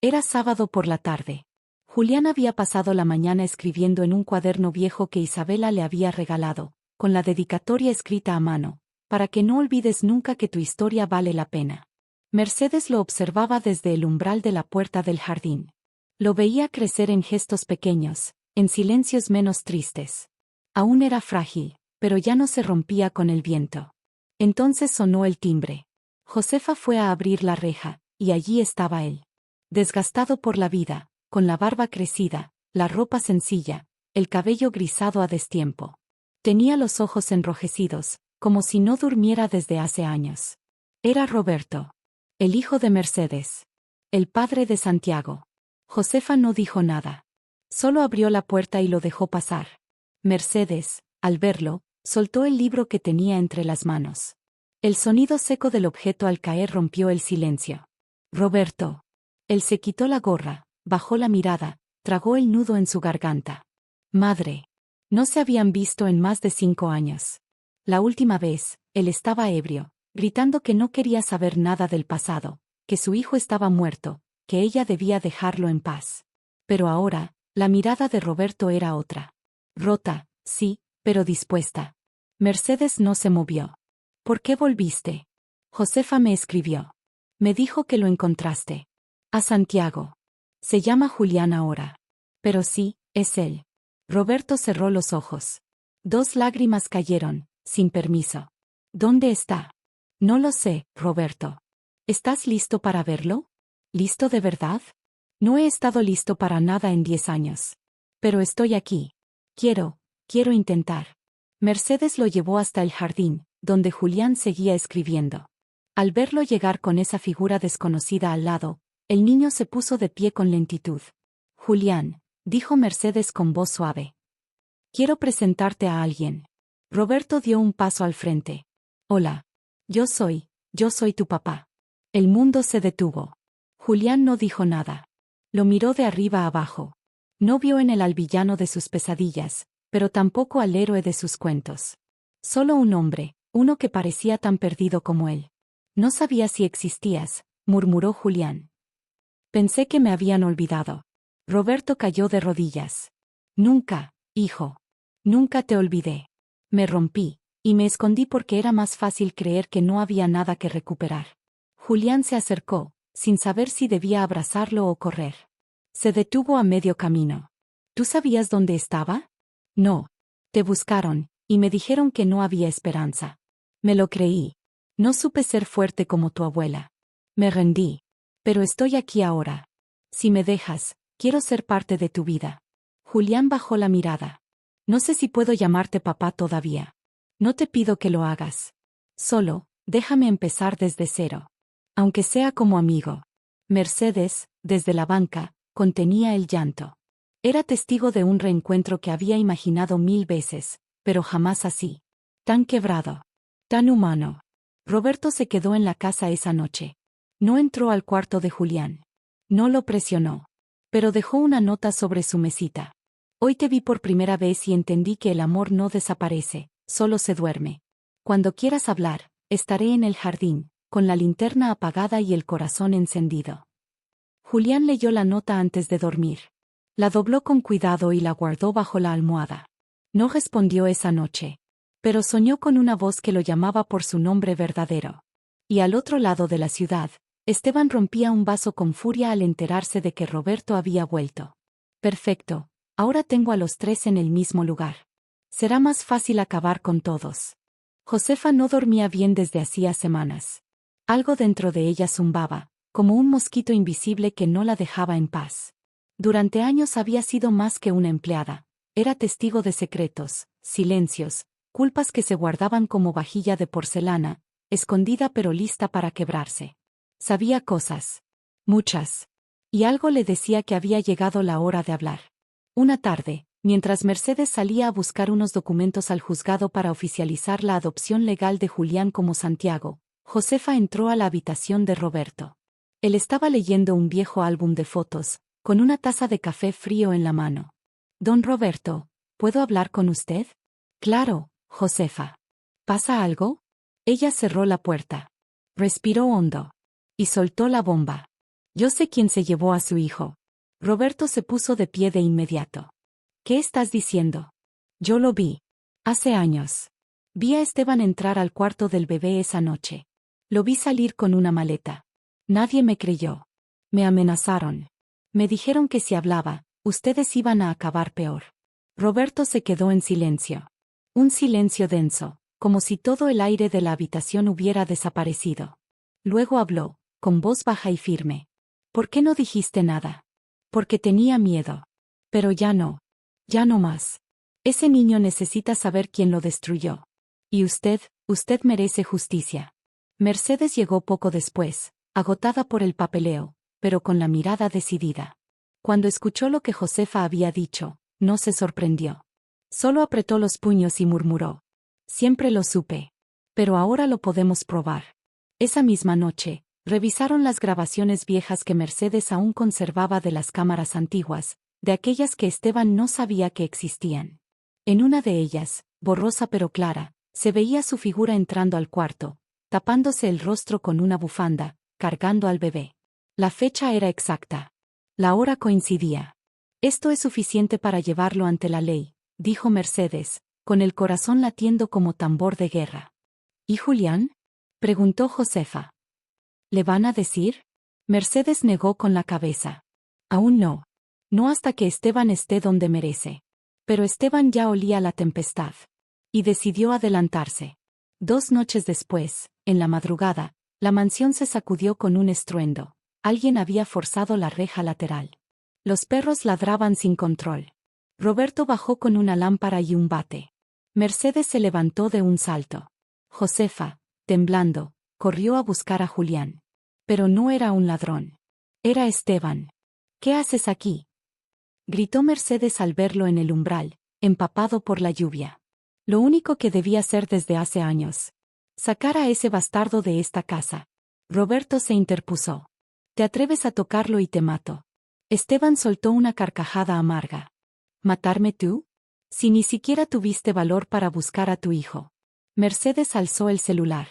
Era sábado por la tarde. Julián había pasado la mañana escribiendo en un cuaderno viejo que Isabela le había regalado, con la dedicatoria escrita a mano, «Para que no olvides nunca que tu historia vale la pena». Mercedes lo observaba desde el umbral de la puerta del jardín. Lo veía crecer en gestos pequeños, en silencios menos tristes. Aún era frágil, pero ya no se rompía con el viento. Entonces sonó el timbre. Josefa fue a abrir la reja, y allí estaba él. Desgastado por la vida, con la barba crecida, la ropa sencilla, el cabello grisado a destiempo. Tenía los ojos enrojecidos, como si no durmiera desde hace años. Era Roberto. El hijo de Mercedes. El padre de Santiago. Josefa no dijo nada. Solo abrió la puerta y lo dejó pasar. Mercedes, al verlo, soltó el libro que tenía entre las manos. El sonido seco del objeto al caer rompió el silencio. Roberto. Él se quitó la gorra, bajó la mirada, tragó el nudo en su garganta. Madre. No se habían visto en más de 5 años. La última vez, él estaba ebrio, gritando que no quería saber nada del pasado, que su hijo estaba muerto, que ella debía dejarlo en paz. Pero ahora, la mirada de Roberto era otra. Rota, sí, pero dispuesta. Mercedes no se movió. ¿Por qué volviste? Josefa me escribió. Me dijo que lo encontraste. A Santiago. Se llama Julián ahora. Pero sí, es él. Roberto cerró los ojos. 2 lágrimas cayeron, sin permiso. ¿Dónde está? No lo sé, Roberto. ¿Estás listo para verlo? ¿Listo de verdad? No he estado listo para nada en 10 años. Pero estoy aquí. Quiero intentar. Mercedes lo llevó hasta el jardín, donde Julián seguía escribiendo. Al verlo llegar con esa figura desconocida al lado, el niño se puso de pie con lentitud. Julián, dijo Mercedes con voz suave. Quiero presentarte a alguien. Roberto dio un paso al frente. Hola. Yo soy tu papá. El mundo se detuvo. Julián no dijo nada. Lo miró de arriba a abajo. No vio en el alvillano de sus pesadillas, pero tampoco al héroe de sus cuentos. Solo un hombre, uno que parecía tan perdido como él. No sabía si existías, murmuró Julián. Pensé que me habían olvidado. Roberto cayó de rodillas. Nunca, hijo. Nunca te olvidé. Me rompí, y me escondí porque era más fácil creer que no había nada que recuperar. Julián se acercó, sin saber si debía abrazarlo o correr. Se detuvo a medio camino. ¿Tú sabías dónde estaba? No. Te buscaron, y me dijeron que no había esperanza. Me lo creí. No supe ser fuerte como tu abuela. Me rendí. Pero estoy aquí ahora. Si me dejas, quiero ser parte de tu vida. Julián bajó la mirada. No sé si puedo llamarte papá todavía. No te pido que lo hagas. Solo, déjame empezar desde cero. Aunque sea como amigo. Mercedes, desde la banca, contenía el llanto. Era testigo de un reencuentro que había imaginado 1000 veces, pero jamás así. Tan quebrado. Tan humano. Roberto se quedó en la casa esa noche. No entró al cuarto de Julián. No lo presionó. Pero dejó una nota sobre su mesita. Hoy te vi por primera vez y entendí que el amor no desaparece, solo se duerme. Cuando quieras hablar, estaré en el jardín, con la linterna apagada y el corazón encendido. Julián leyó la nota antes de dormir. La dobló con cuidado y la guardó bajo la almohada. No respondió esa noche. Pero soñó con una voz que lo llamaba por su nombre verdadero. Y al otro lado de la ciudad, Esteban rompía un vaso con furia al enterarse de que Roberto había vuelto. Perfecto, ahora tengo a los 3 en el mismo lugar. Será más fácil acabar con todos. Josefa no dormía bien desde hacía semanas. Algo dentro de ella zumbaba, como un mosquito invisible que no la dejaba en paz. Durante años había sido más que una empleada. Era testigo de secretos, silencios, culpas que se guardaban como vajilla de porcelana, escondida pero lista para quebrarse. Sabía cosas. Muchas. Y algo le decía que había llegado la hora de hablar. Una tarde, mientras Mercedes salía a buscar unos documentos al juzgado para oficializar la adopción legal de Julián como Santiago, Josefa entró a la habitación de Roberto. Él estaba leyendo un viejo álbum de fotos, con una taza de café frío en la mano. Don Roberto, ¿puedo hablar con usted? Claro, Josefa. ¿Pasa algo? Ella cerró la puerta. Respiró hondo. Y soltó la bomba. Yo sé quién se llevó a su hijo. Roberto se puso de pie de inmediato. ¿Qué estás diciendo? Yo lo vi. Hace años. Vi a Esteban entrar al cuarto del bebé esa noche. Lo vi salir con una maleta. Nadie me creyó. Me amenazaron. Me dijeron que si hablaba, ustedes iban a acabar peor. Roberto se quedó en silencio. Un silencio denso, como si todo el aire de la habitación hubiera desaparecido. Luego habló, con voz baja y firme. ¿Por qué no dijiste nada? Porque tenía miedo. Pero ya no. Ya no más. Ese niño necesita saber quién lo destruyó. Y usted merece justicia. Mercedes llegó poco después, agotada por el papeleo, pero con la mirada decidida. Cuando escuchó lo que Josefa había dicho, no se sorprendió. Solo apretó los puños y murmuró. Siempre lo supe. Pero ahora lo podemos probar. Esa misma noche, revisaron las grabaciones viejas que Mercedes aún conservaba de las cámaras antiguas, de aquellas que Esteban no sabía que existían. En una de ellas, borrosa pero clara, se veía su figura entrando al cuarto, tapándose el rostro con una bufanda, cargando al bebé. La fecha era exacta. La hora coincidía. Esto es suficiente para llevarlo ante la ley, dijo Mercedes, con el corazón latiendo como tambor de guerra. ¿Y Julián? Preguntó Josefa. ¿Le van a decir? Mercedes negó con la cabeza. Aún no. No hasta que Esteban esté donde merece. Pero Esteban ya olía la tempestad. Y decidió adelantarse. 2 noches después, en la madrugada, la mansión se sacudió con un estruendo. Alguien había forzado la reja lateral. Los perros ladraban sin control. Roberto bajó con una lámpara y un bate. Mercedes se levantó de un salto. Josefa, temblando, corrió a buscar a Julián. Pero no era un ladrón. Era Esteban. ¿Qué haces aquí? Gritó Mercedes al verlo en el umbral, empapado por la lluvia. Lo único que debía hacer desde hace años. Sacar a ese bastardo de esta casa. Roberto se interpuso. Te atreves a tocarlo y te mato. Esteban soltó una carcajada amarga. ¿Matarme tú? Si ni siquiera tuviste valor para buscar a tu hijo. Mercedes alzó el celular.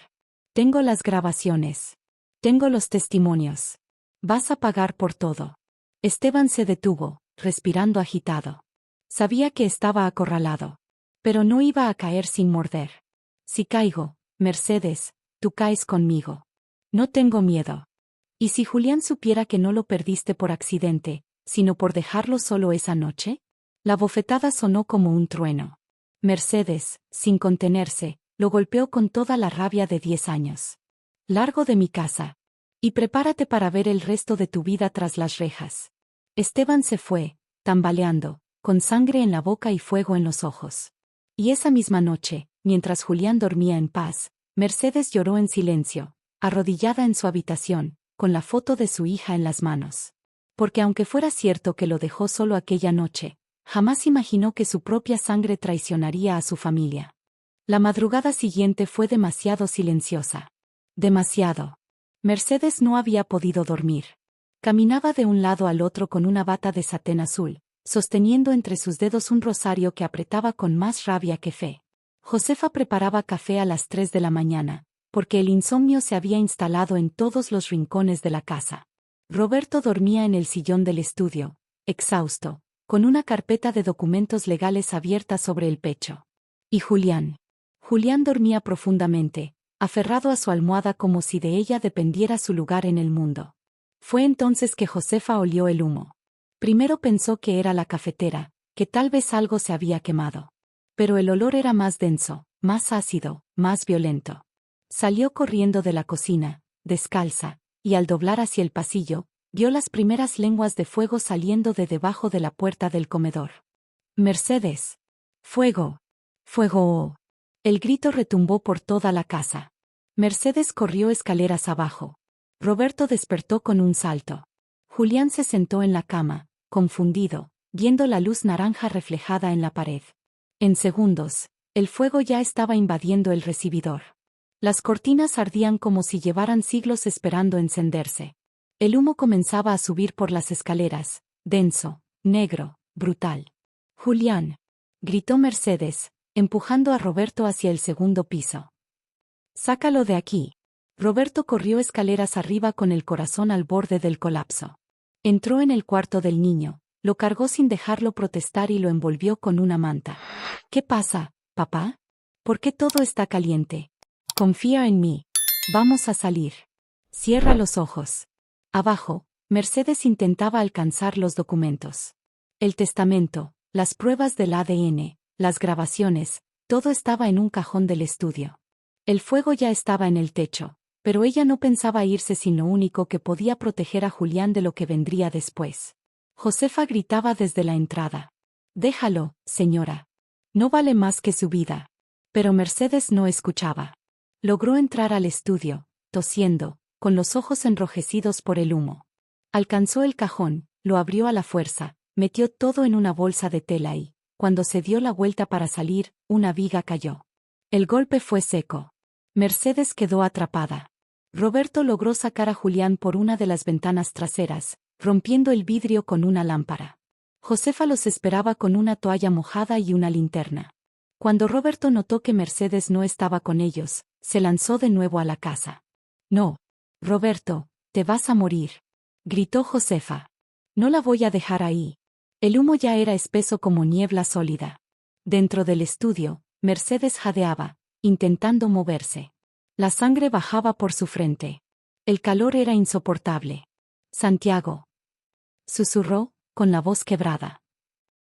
Tengo las grabaciones. Tengo los testimonios. Vas a pagar por todo. Esteban se detuvo, respirando agitado. Sabía que estaba acorralado. Pero no iba a caer sin morder. Si caigo, Mercedes, tú caes conmigo. No tengo miedo. ¿Y si Julián supiera que no lo perdiste por accidente, sino por dejarlo solo esa noche? La bofetada sonó como un trueno. Mercedes, sin contenerse, lo golpeó con toda la rabia de 10 años. Largo de mi casa. Y prepárate para ver el resto de tu vida tras las rejas. Esteban se fue, tambaleando, con sangre en la boca y fuego en los ojos. Y esa misma noche, mientras Julián dormía en paz, Mercedes lloró en silencio, arrodillada en su habitación, con la foto de su hija en las manos. Porque aunque fuera cierto que lo dejó solo aquella noche, jamás imaginó que su propia sangre traicionaría a su familia. La madrugada siguiente fue demasiado silenciosa. Demasiado. Mercedes no había podido dormir. Caminaba de un lado al otro con una bata de satén azul, sosteniendo entre sus dedos un rosario que apretaba con más rabia que fe. Josefa preparaba café a las 3 de la mañana, porque el insomnio se había instalado en todos los rincones de la casa. Roberto dormía en el sillón del estudio, exhausto, con una carpeta de documentos legales abierta sobre el pecho. ¿Y Julián? Julián dormía profundamente, aferrado a su almohada como si de ella dependiera su lugar en el mundo. Fue entonces que Josefa olió el humo. Primero pensó que era la cafetera, que tal vez algo se había quemado. Pero el olor era más denso, más ácido, más violento. Salió corriendo de la cocina, descalza, y al doblar hacia el pasillo, vio las primeras lenguas de fuego saliendo de debajo de la puerta del comedor. Mercedes. Fuego. Fuego. El grito retumbó por toda la casa. Mercedes corrió escaleras abajo. Roberto despertó con un salto. Julián se sentó en la cama, confundido, viendo la luz naranja reflejada en la pared. En segundos, el fuego ya estaba invadiendo el recibidor. Las cortinas ardían como si llevaran siglos esperando encenderse. El humo comenzaba a subir por las escaleras, denso, negro, brutal. «Julián», gritó Mercedes, empujando a Roberto hacia el segundo piso. «Sácalo de aquí». Roberto corrió escaleras arriba con el corazón al borde del colapso. Entró en el cuarto del niño, lo cargó sin dejarlo protestar y lo envolvió con una manta. «¿Qué pasa, papá? ¿Por qué todo está caliente? Confía en mí. Vamos a salir. Cierra los ojos». Abajo, Mercedes intentaba alcanzar los documentos. El testamento, las pruebas del ADN, las grabaciones, todo estaba en un cajón del estudio. El fuego ya estaba en el techo, pero ella no pensaba irse sin lo único que podía proteger a Julián de lo que vendría después. Josefa gritaba desde la entrada. «Déjalo, señora. No vale más que su vida». Pero Mercedes no escuchaba. Logró entrar al estudio, tosiendo, con los ojos enrojecidos por el humo. Alcanzó el cajón, lo abrió a la fuerza, metió todo en una bolsa de tela y, cuando se dio la vuelta para salir, una viga cayó. El golpe fue seco. Mercedes quedó atrapada. Roberto logró sacar a Julián por una de las ventanas traseras, rompiendo el vidrio con una lámpara. Josefa los esperaba con una toalla mojada y una linterna. Cuando Roberto notó que Mercedes no estaba con ellos, se lanzó de nuevo a la casa. «No, Roberto, te vas a morir», gritó Josefa. «No la voy a dejar ahí». El humo ya era espeso como niebla sólida. Dentro del estudio, Mercedes jadeaba, intentando moverse. La sangre bajaba por su frente. El calor era insoportable. «Santiago», susurró, con la voz quebrada.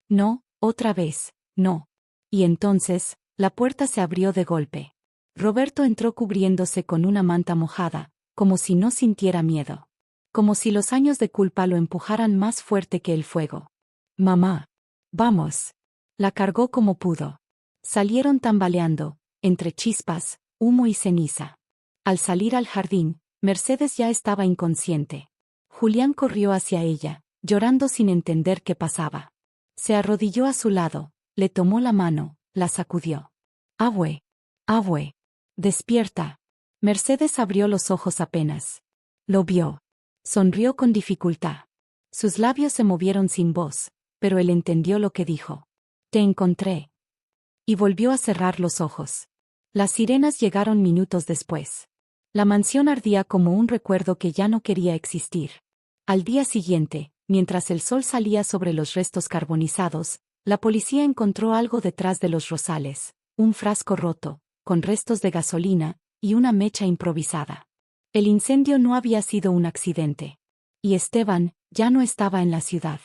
«No, otra vez, no». Y entonces, la puerta se abrió de golpe. Roberto entró cubriéndose con una manta mojada, como si no sintiera miedo. Como si los años de culpa lo empujaran más fuerte que el fuego. «Mamá. Vamos». La cargó como pudo. Salieron tambaleando, entre chispas, humo y ceniza. Al salir al jardín, Mercedes ya estaba inconsciente. Julián corrió hacia ella, llorando sin entender qué pasaba. Se arrodilló a su lado, le tomó la mano, la sacudió. «Abue. Abue. Despierta». Mercedes abrió los ojos apenas. Lo vio. Sonrió con dificultad. Sus labios se movieron sin voz, pero él entendió lo que dijo. «Te encontré». Y volvió a cerrar los ojos. Las sirenas llegaron minutos después. La mansión ardía como un recuerdo que ya no quería existir. Al día siguiente, mientras el sol salía sobre los restos carbonizados, la policía encontró algo detrás de los rosales, un frasco roto, con restos de gasolina, y una mecha improvisada. El incendio no había sido un accidente. Y Esteban ya no estaba en la ciudad.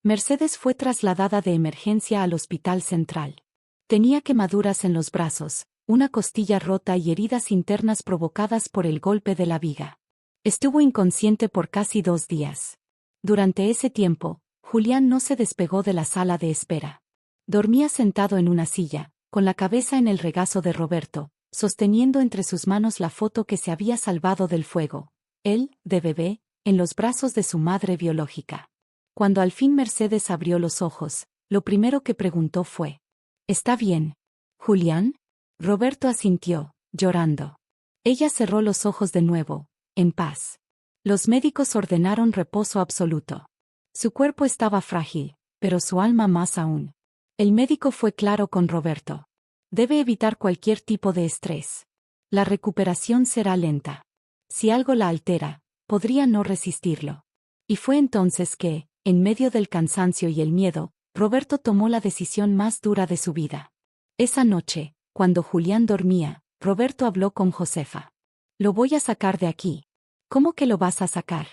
Mercedes fue trasladada de emergencia al hospital central. Tenía quemaduras en los brazos, una costilla rota y heridas internas provocadas por el golpe de la viga. Estuvo inconsciente por casi 2 días. Durante ese tiempo, Julián no se despegó de la sala de espera. Dormía sentado en una silla, con la cabeza en el regazo de Roberto, sosteniendo entre sus manos la foto que se había salvado del fuego, él, de bebé, en los brazos de su madre biológica. Cuando al fin Mercedes abrió los ojos, lo primero que preguntó fue: «¿Está bien, Julián?». Roberto asintió, llorando. Ella cerró los ojos de nuevo, en paz. Los médicos ordenaron reposo absoluto. Su cuerpo estaba frágil, pero su alma más aún. El médico fue claro con Roberto. Debe evitar cualquier tipo de estrés. La recuperación será lenta. Si algo la altera, podría no resistirlo. Y fue entonces que, en medio del cansancio y el miedo, Roberto tomó la decisión más dura de su vida. Esa noche, cuando Julián dormía, Roberto habló con Josefa. «Lo voy a sacar de aquí». «¿Cómo que lo vas a sacar?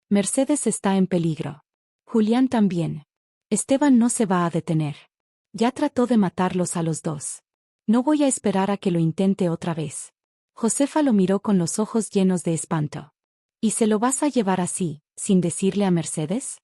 Mercedes está en peligro. Julián también. Esteban no se va a detener. Ya trató de matarlos a los dos. No voy a esperar a que lo intente otra vez». Josefa lo miró con los ojos llenos de espanto. «¿Y se lo vas a llevar así, sin decirle a Mercedes?».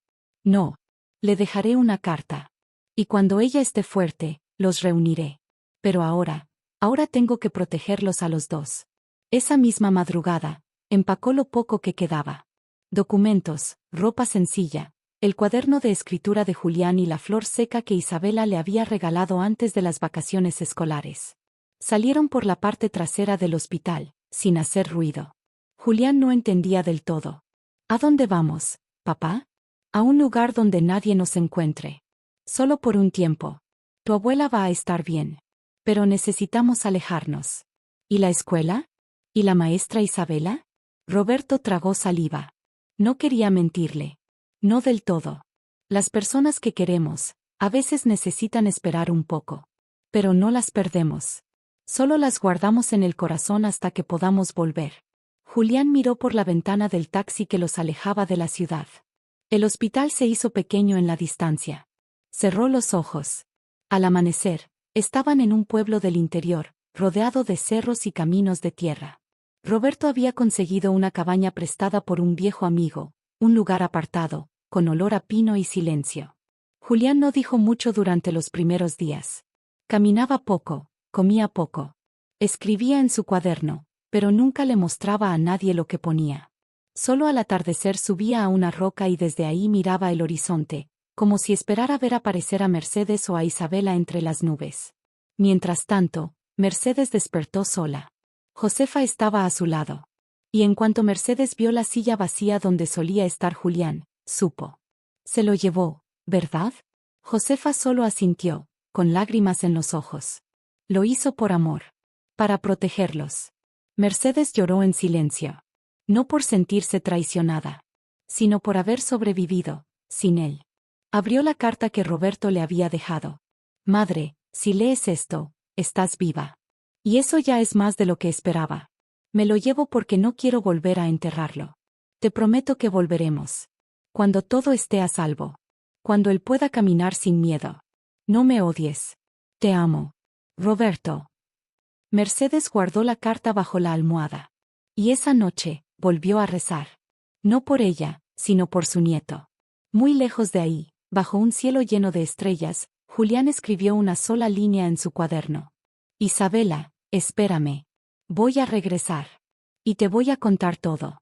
«No. Le dejaré una carta. Y cuando ella esté fuerte, los reuniré. Pero ahora tengo que protegerlos a los dos». Esa misma madrugada, empacó lo poco que quedaba. Documentos, ropa sencilla, el cuaderno de escritura de Julián y la flor seca que Isabela le había regalado antes de las vacaciones escolares. Salieron por la parte trasera del hospital, sin hacer ruido. Julián no entendía del todo. «¿A dónde vamos, papá?». «A un lugar donde nadie nos encuentre. Solo por un tiempo. Tu abuela va a estar bien. Pero necesitamos alejarnos». «¿Y la escuela? ¿Y la maestra Isabela?». Roberto tragó saliva. No quería mentirle. No del todo. Las personas que queremos, a veces necesitan esperar un poco. Pero no las perdemos. Solo las guardamos en el corazón hasta que podamos volver. Julián miró por la ventana del taxi que los alejaba de la ciudad. El hospital se hizo pequeño en la distancia. Cerró los ojos. Al amanecer, estaban en un pueblo del interior, rodeado de cerros y caminos de tierra. Roberto había conseguido una cabaña prestada por un viejo amigo, un lugar apartado, con olor a pino y silencio. Julián no dijo mucho durante los primeros días. Caminaba poco, comía poco. Escribía en su cuaderno, pero nunca le mostraba a nadie lo que ponía. Solo al atardecer subía a una roca y desde ahí miraba el horizonte, como si esperara ver aparecer a Mercedes o a Isabela entre las nubes. Mientras tanto, Mercedes despertó sola. Josefa estaba a su lado. Y en cuanto Mercedes vio la silla vacía donde solía estar Julián, supo. Se lo llevó, ¿verdad? Josefa solo asintió, con lágrimas en los ojos. Lo hizo por amor. Para protegerlos. Mercedes lloró en silencio. No por sentirse traicionada, sino por haber sobrevivido, sin él. Abrió la carta que Roberto le había dejado. Madre, si lees esto, estás viva. Y eso ya es más de lo que esperaba. Me lo llevo porque no quiero volver a enterrarlo. Te prometo que volveremos. Cuando todo esté a salvo. Cuando él pueda caminar sin miedo. No me odies. Te amo. Roberto. Mercedes guardó la carta bajo la almohada. Y esa noche, volvió a rezar. No por ella, sino por su nieto. Muy lejos de ahí, bajo un cielo lleno de estrellas, Julián escribió una sola línea en su cuaderno. Isabela, espérame. Voy a regresar. Y te voy a contar todo.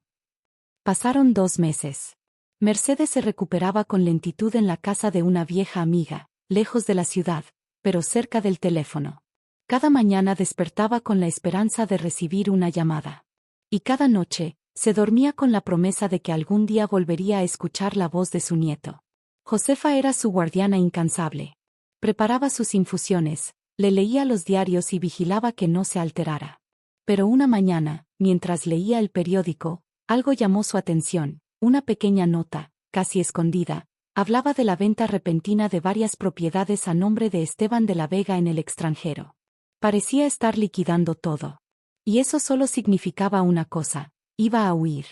Pasaron 2 meses. Mercedes se recuperaba con lentitud en la casa de una vieja amiga, lejos de la ciudad, pero cerca del teléfono. Cada mañana despertaba con la esperanza de recibir una llamada. Y cada noche, se dormía con la promesa de que algún día volvería a escuchar la voz de su nieto. Josefa era su guardiana incansable. Preparaba sus infusiones, le leía los diarios y vigilaba que no se alterara. Pero una mañana, mientras leía el periódico, algo llamó su atención. Una pequeña nota, casi escondida, hablaba de la venta repentina de varias propiedades a nombre de Esteban de la Vega en el extranjero. Parecía estar liquidando todo. Y eso solo significaba una cosa: iba a huir.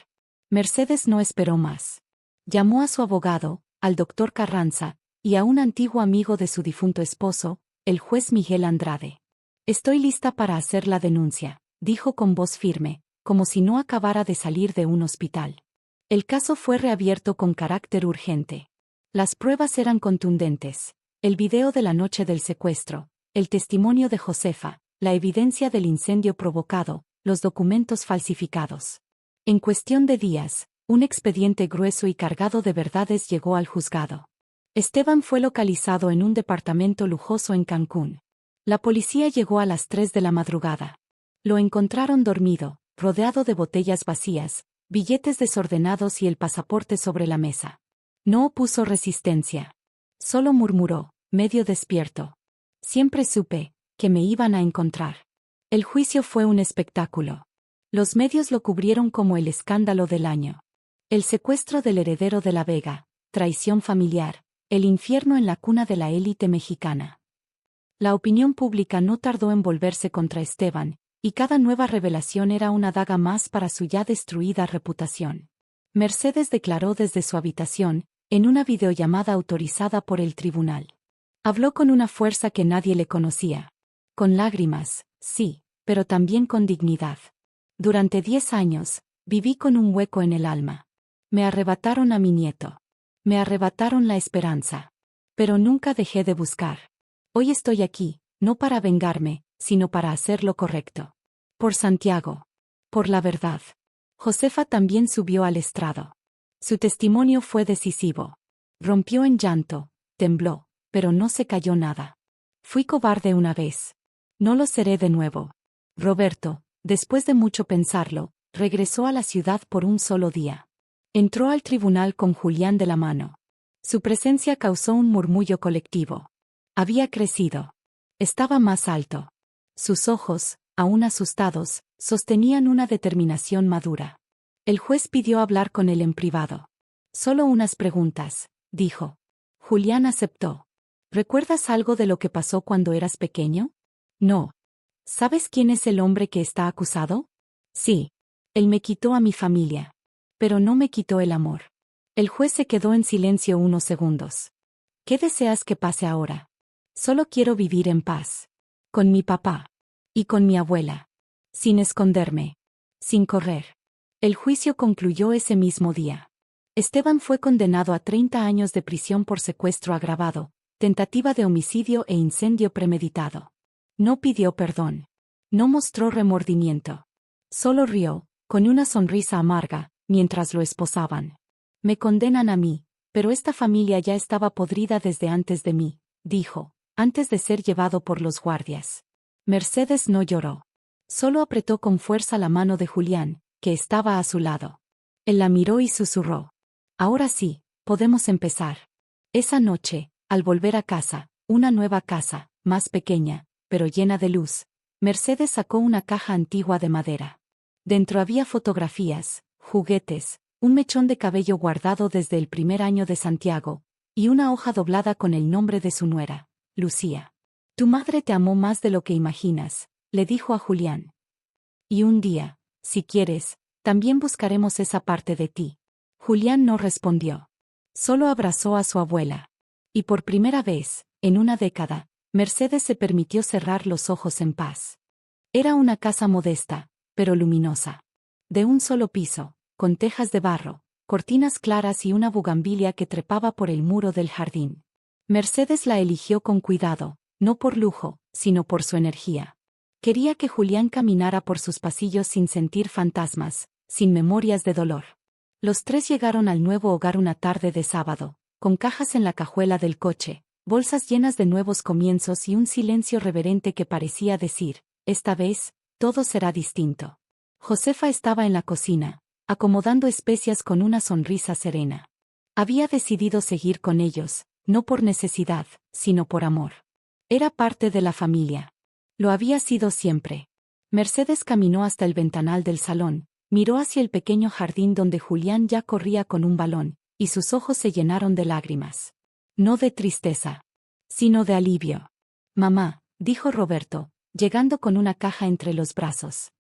Mercedes no esperó más. Llamó a su abogado, al doctor Carranza, y a un antiguo amigo de su difunto esposo, el juez Miguel Andrade. Estoy lista para hacer la denuncia, dijo con voz firme, como si no acabara de salir de un hospital. El caso fue reabierto con carácter urgente. Las pruebas eran contundentes. El video de la noche del secuestro, el testimonio de Josefa, la evidencia del incendio provocado, los documentos falsificados. En cuestión de días, un expediente grueso y cargado de verdades llegó al juzgado. Esteban fue localizado en un departamento lujoso en Cancún. La policía llegó a las 3 de la madrugada. Lo encontraron dormido, rodeado de botellas vacías, billetes desordenados y el pasaporte sobre la mesa. No opuso resistencia. Solo murmuró, medio despierto. Siempre supe que me iban a encontrar. El juicio fue un espectáculo. Los medios lo cubrieron como el escándalo del año. El secuestro del heredero de la Vega, traición familiar, el infierno en la cuna de la élite mexicana. La opinión pública no tardó en volverse contra Esteban, y cada nueva revelación era una daga más para su ya destruida reputación. Mercedes declaró desde su habitación, en una videollamada autorizada por el tribunal. Habló con una fuerza que nadie le conocía. Con lágrimas, sí, pero también con dignidad. Durante 10 años, viví con un hueco en el alma. Me arrebataron a mi nieto. Me arrebataron la esperanza. Pero nunca dejé de buscar. Hoy estoy aquí, no para vengarme, sino para hacer lo correcto. Por Santiago. Por la verdad. Josefa también subió al estrado. Su testimonio fue decisivo. Rompió en llanto, tembló, pero no se cayó nada. Fui cobarde una vez. No lo seré de nuevo. Roberto, después de mucho pensarlo, regresó a la ciudad por un solo día. Entró al tribunal con Julián de la mano. Su presencia causó un murmullo colectivo. Había crecido. Estaba más alto. Sus ojos, aún asustados, sostenían una determinación madura. El juez pidió hablar con él en privado. Solo unas preguntas, dijo. Julián aceptó. ¿Recuerdas algo de lo que pasó cuando eras pequeño? No. ¿Sabes quién es el hombre que está acusado? Sí. Él me quitó a mi familia. Pero no me quitó el amor. El juez se quedó en silencio unos segundos. ¿Qué deseas que pase ahora? Solo quiero vivir en paz. Con mi papá. Y con mi abuela. Sin esconderme. Sin correr. El juicio concluyó ese mismo día. Esteban fue condenado a 30 años de prisión por secuestro agravado, tentativa de homicidio e incendio premeditado. No pidió perdón. No mostró remordimiento. Solo rió, con una sonrisa amarga, mientras lo esposaban. Me condenan a mí, pero esta familia ya estaba podrida desde antes de mí, dijo, antes de ser llevado por los guardias. Mercedes no lloró. Solo apretó con fuerza la mano de Julián, que estaba a su lado. Él la miró y susurró. Ahora sí, podemos empezar. Esa noche, al volver a casa, una nueva casa, más pequeña, pero llena de luz, Mercedes sacó una caja antigua de madera. Dentro había fotografías, juguetes, un mechón de cabello guardado desde el primer año de Santiago, y una hoja doblada con el nombre de su nuera, Lucía. Tu madre te amó más de lo que imaginas, le dijo a Julián. Y un día, si quieres, también buscaremos esa parte de ti. Julián no respondió. Solo abrazó a su abuela. Y por primera vez, en una década, Mercedes se permitió cerrar los ojos en paz. Era una casa modesta, pero luminosa. De un solo piso, con tejas de barro, cortinas claras y una bugambilia que trepaba por el muro del jardín. Mercedes la eligió con cuidado, no por lujo, sino por su energía. Quería que Julián caminara por sus pasillos sin sentir fantasmas, sin memorias de dolor. Los tres llegaron al nuevo hogar una tarde de sábado, con cajas en la cajuela del coche, bolsas llenas de nuevos comienzos y un silencio reverente que parecía decir, esta vez, todo será distinto. Josefa estaba en la cocina, acomodando especias con una sonrisa serena. Había decidido seguir con ellos, no por necesidad, sino por amor. Era parte de la familia. Lo había sido siempre. Mercedes caminó hasta el ventanal del salón, miró hacia el pequeño jardín donde Julián ya corría con un balón, y sus ojos se llenaron de lágrimas. No de tristeza, sino de alivio. Mamá, dijo Roberto, llegando con una caja entre los brazos.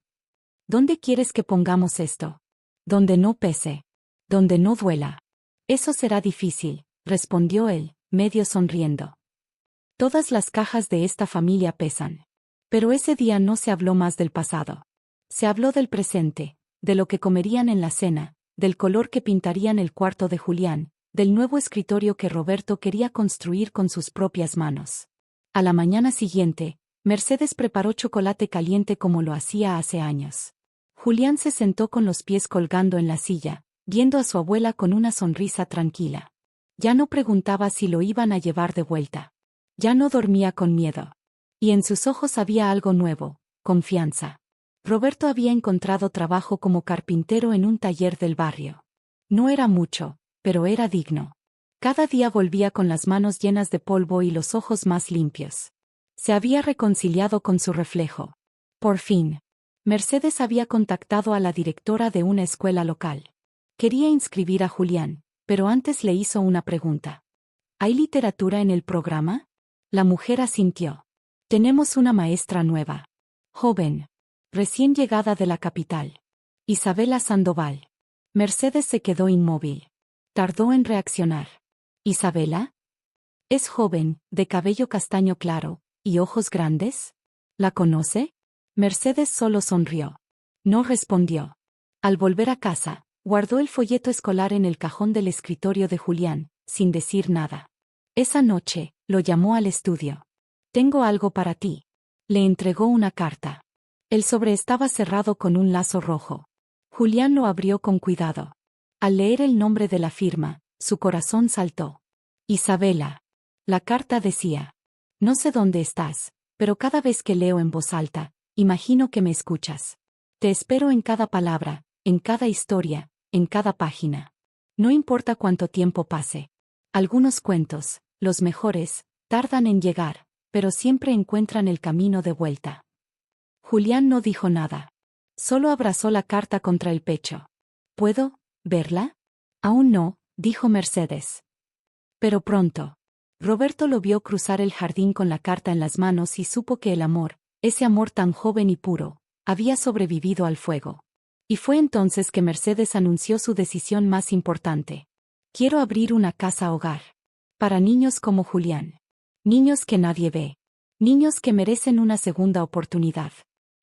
¿Dónde quieres que pongamos esto? Donde no pese. Donde no duela. Eso será difícil, respondió él, medio sonriendo. Todas las cajas de esta familia pesan. Pero ese día no se habló más del pasado. Se habló del presente, de lo que comerían en la cena, del color que pintarían el cuarto de Julián, del nuevo escritorio que Roberto quería construir con sus propias manos. A la mañana siguiente, Mercedes preparó chocolate caliente como lo hacía hace años. Julián se sentó con los pies colgando en la silla, viendo a su abuela con una sonrisa tranquila. Ya no preguntaba si lo iban a llevar de vuelta. Ya no dormía con miedo. Y en sus ojos había algo nuevo, confianza. Roberto había encontrado trabajo como carpintero en un taller del barrio. No era mucho, pero era digno. Cada día volvía con las manos llenas de polvo y los ojos más limpios. Se había reconciliado con su reflejo. Por fin. Mercedes había contactado a la directora de una escuela local. Quería inscribir a Julián, pero antes le hizo una pregunta. ¿Hay literatura en el programa? La mujer asintió. Tenemos una maestra nueva. Joven. Recién llegada de la capital. Isabela Sandoval. Mercedes se quedó inmóvil. Tardó en reaccionar. ¿Isabela? Es joven, de cabello castaño claro, y ojos grandes. ¿La conoce? Mercedes solo sonrió. No respondió. Al volver a casa, guardó el folleto escolar en el cajón del escritorio de Julián, sin decir nada. Esa noche, lo llamó al estudio. Tengo algo para ti. Le entregó una carta. El sobre estaba cerrado con un lazo rojo. Julián lo abrió con cuidado. Al leer el nombre de la firma, su corazón saltó. Isabela. La carta decía. No sé dónde estás, pero cada vez que leo en voz alta, imagino que me escuchas. Te espero en cada palabra, en cada historia, en cada página. No importa cuánto tiempo pase. Algunos cuentos, los mejores, tardan en llegar, pero siempre encuentran el camino de vuelta. Julián no dijo nada. Solo abrazó la carta contra el pecho. ¿Puedo verla? Aún no, dijo Mercedes. Pero pronto. Roberto lo vio cruzar el jardín con la carta en las manos y supo que el amor, ese amor tan joven y puro, había sobrevivido al fuego. Y fue entonces que Mercedes anunció su decisión más importante. Quiero abrir una casa hogar. Para niños como Julián. Niños que nadie ve. Niños que merecen una segunda oportunidad.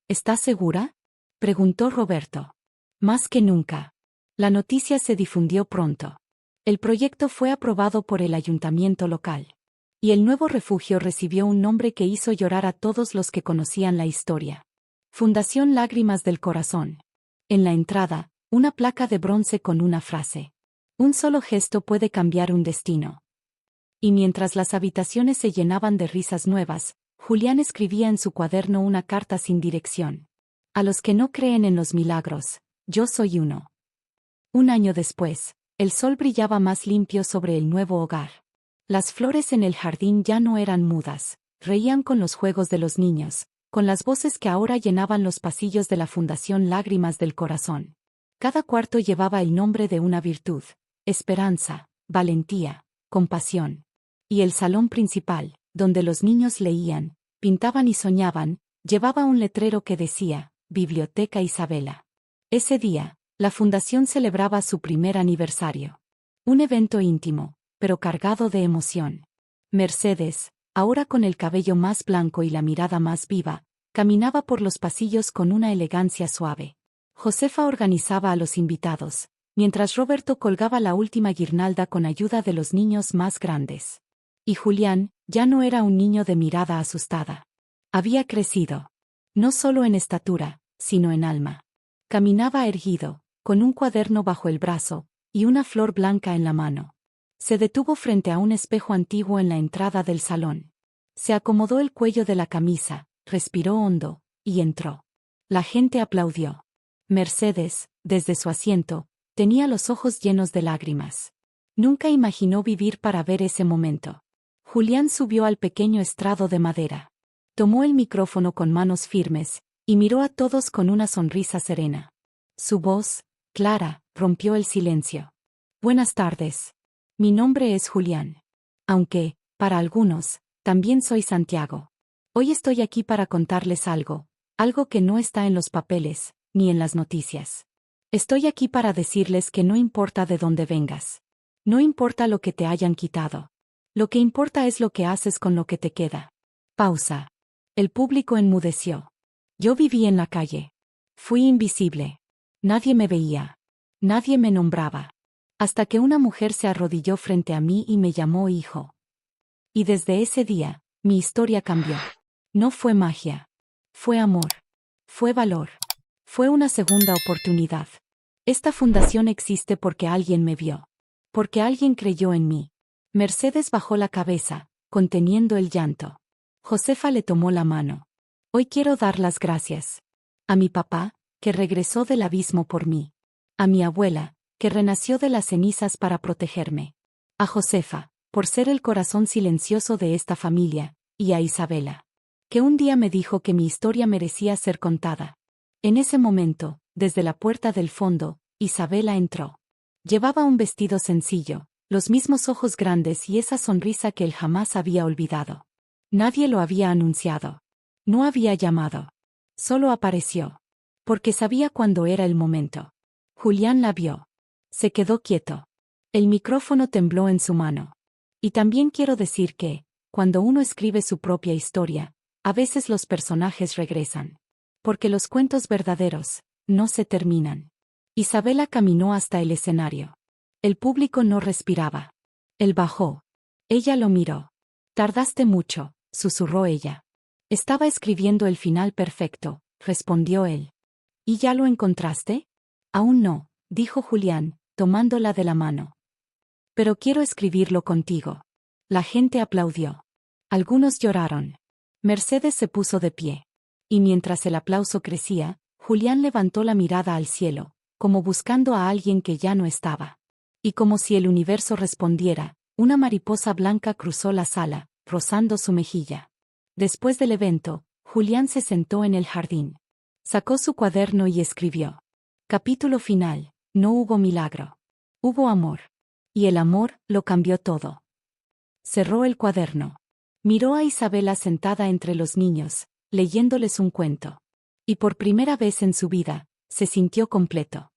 ¿Estás segura? Preguntó Roberto. Más que nunca. La noticia se difundió pronto. El proyecto fue aprobado por el ayuntamiento local. Y el nuevo refugio recibió un nombre que hizo llorar a todos los que conocían la historia. Fundación Lágrimas del Corazón. En la entrada, una placa de bronce con una frase. Un solo gesto puede cambiar un destino. Y mientras las habitaciones se llenaban de risas nuevas, Julián escribía en su cuaderno una carta sin dirección. A los que no creen en los milagros, yo soy uno. Un año después, el sol brillaba más limpio sobre el nuevo hogar. Las flores en el jardín ya no eran mudas, reían con los juegos de los niños, con las voces que ahora llenaban los pasillos de la Fundación Lágrimas del Corazón. Cada cuarto llevaba el nombre de una virtud: esperanza, valentía, compasión. Y el salón principal, donde los niños leían, pintaban y soñaban, llevaba un letrero que decía: Biblioteca Isabela. Ese día, la fundación celebraba su primer aniversario. Un evento íntimo, pero cargado de emoción. Mercedes, ahora con el cabello más blanco y la mirada más viva, caminaba por los pasillos con una elegancia suave. Josefa organizaba a los invitados, mientras Roberto colgaba la última guirnalda con ayuda de los niños más grandes. Y Julián, ya no era un niño de mirada asustada. Había crecido. No solo en estatura, sino en alma. Caminaba erguido, con un cuaderno bajo el brazo, y una flor blanca en la mano. Se detuvo frente a un espejo antiguo en la entrada del salón. Se acomodó el cuello de la camisa, respiró hondo, y entró. La gente aplaudió. Mercedes, desde su asiento, tenía los ojos llenos de lágrimas. Nunca imaginó vivir para ver ese momento. Julián subió al pequeño estrado de madera. Tomó el micrófono con manos firmes, y miró a todos con una sonrisa serena. Su voz, clara, rompió el silencio. Buenas tardes. Mi nombre es Julián. Aunque, para algunos, también soy Santiago. Hoy estoy aquí para contarles algo que no está en los papeles, ni en las noticias. Estoy aquí para decirles que no importa de dónde vengas. No importa lo que te hayan quitado. Lo que importa es lo que haces con lo que te queda. Pausa. El público enmudeció. Yo viví en la calle. Fui invisible. Nadie me veía. Nadie me nombraba. Hasta que una mujer se arrodilló frente a mí y me llamó hijo. Y desde ese día, mi historia cambió. No fue magia. Fue amor. Fue valor. Fue una segunda oportunidad. Esta fundación existe porque alguien me vio. Porque alguien creyó en mí. Mercedes bajó la cabeza, conteniendo el llanto. Josefa le tomó la mano. Hoy quiero dar las gracias. A mi papá, que regresó del abismo por mí. A mi abuela, que renació de las cenizas para protegerme. A Josefa, por ser el corazón silencioso de esta familia, y a Isabela, que un día me dijo que mi historia merecía ser contada. En ese momento, desde la puerta del fondo, Isabela entró. Llevaba un vestido sencillo, los mismos ojos grandes y esa sonrisa que él jamás había olvidado. Nadie lo había anunciado. No había llamado. Solo apareció. Porque sabía cuándo era el momento. Julián la vio. Se quedó quieto. El micrófono tembló en su mano. Y también quiero decir que, cuando uno escribe su propia historia, a veces los personajes regresan. Porque los cuentos verdaderos no se terminan. Isabela caminó hasta el escenario. El público no respiraba. Él bajó. Ella lo miró. Tardaste mucho, susurró ella. Estaba escribiendo el final perfecto, respondió él. ¿Y ya lo encontraste? Aún no, dijo Julián, tomándola de la mano. Pero quiero escribirlo contigo. La gente aplaudió. Algunos lloraron. Mercedes se puso de pie. Y mientras el aplauso crecía, Julián levantó la mirada al cielo, como buscando a alguien que ya no estaba. Y como si el universo respondiera, una mariposa blanca cruzó la sala, rozando su mejilla. Después del evento, Julián se sentó en el jardín. Sacó su cuaderno y escribió. Capítulo final. No hubo milagro. Hubo amor. Y el amor lo cambió todo. Cerró el cuaderno. Miró a Isabela sentada entre los niños, leyéndoles un cuento. Y por primera vez en su vida, se sintió completo.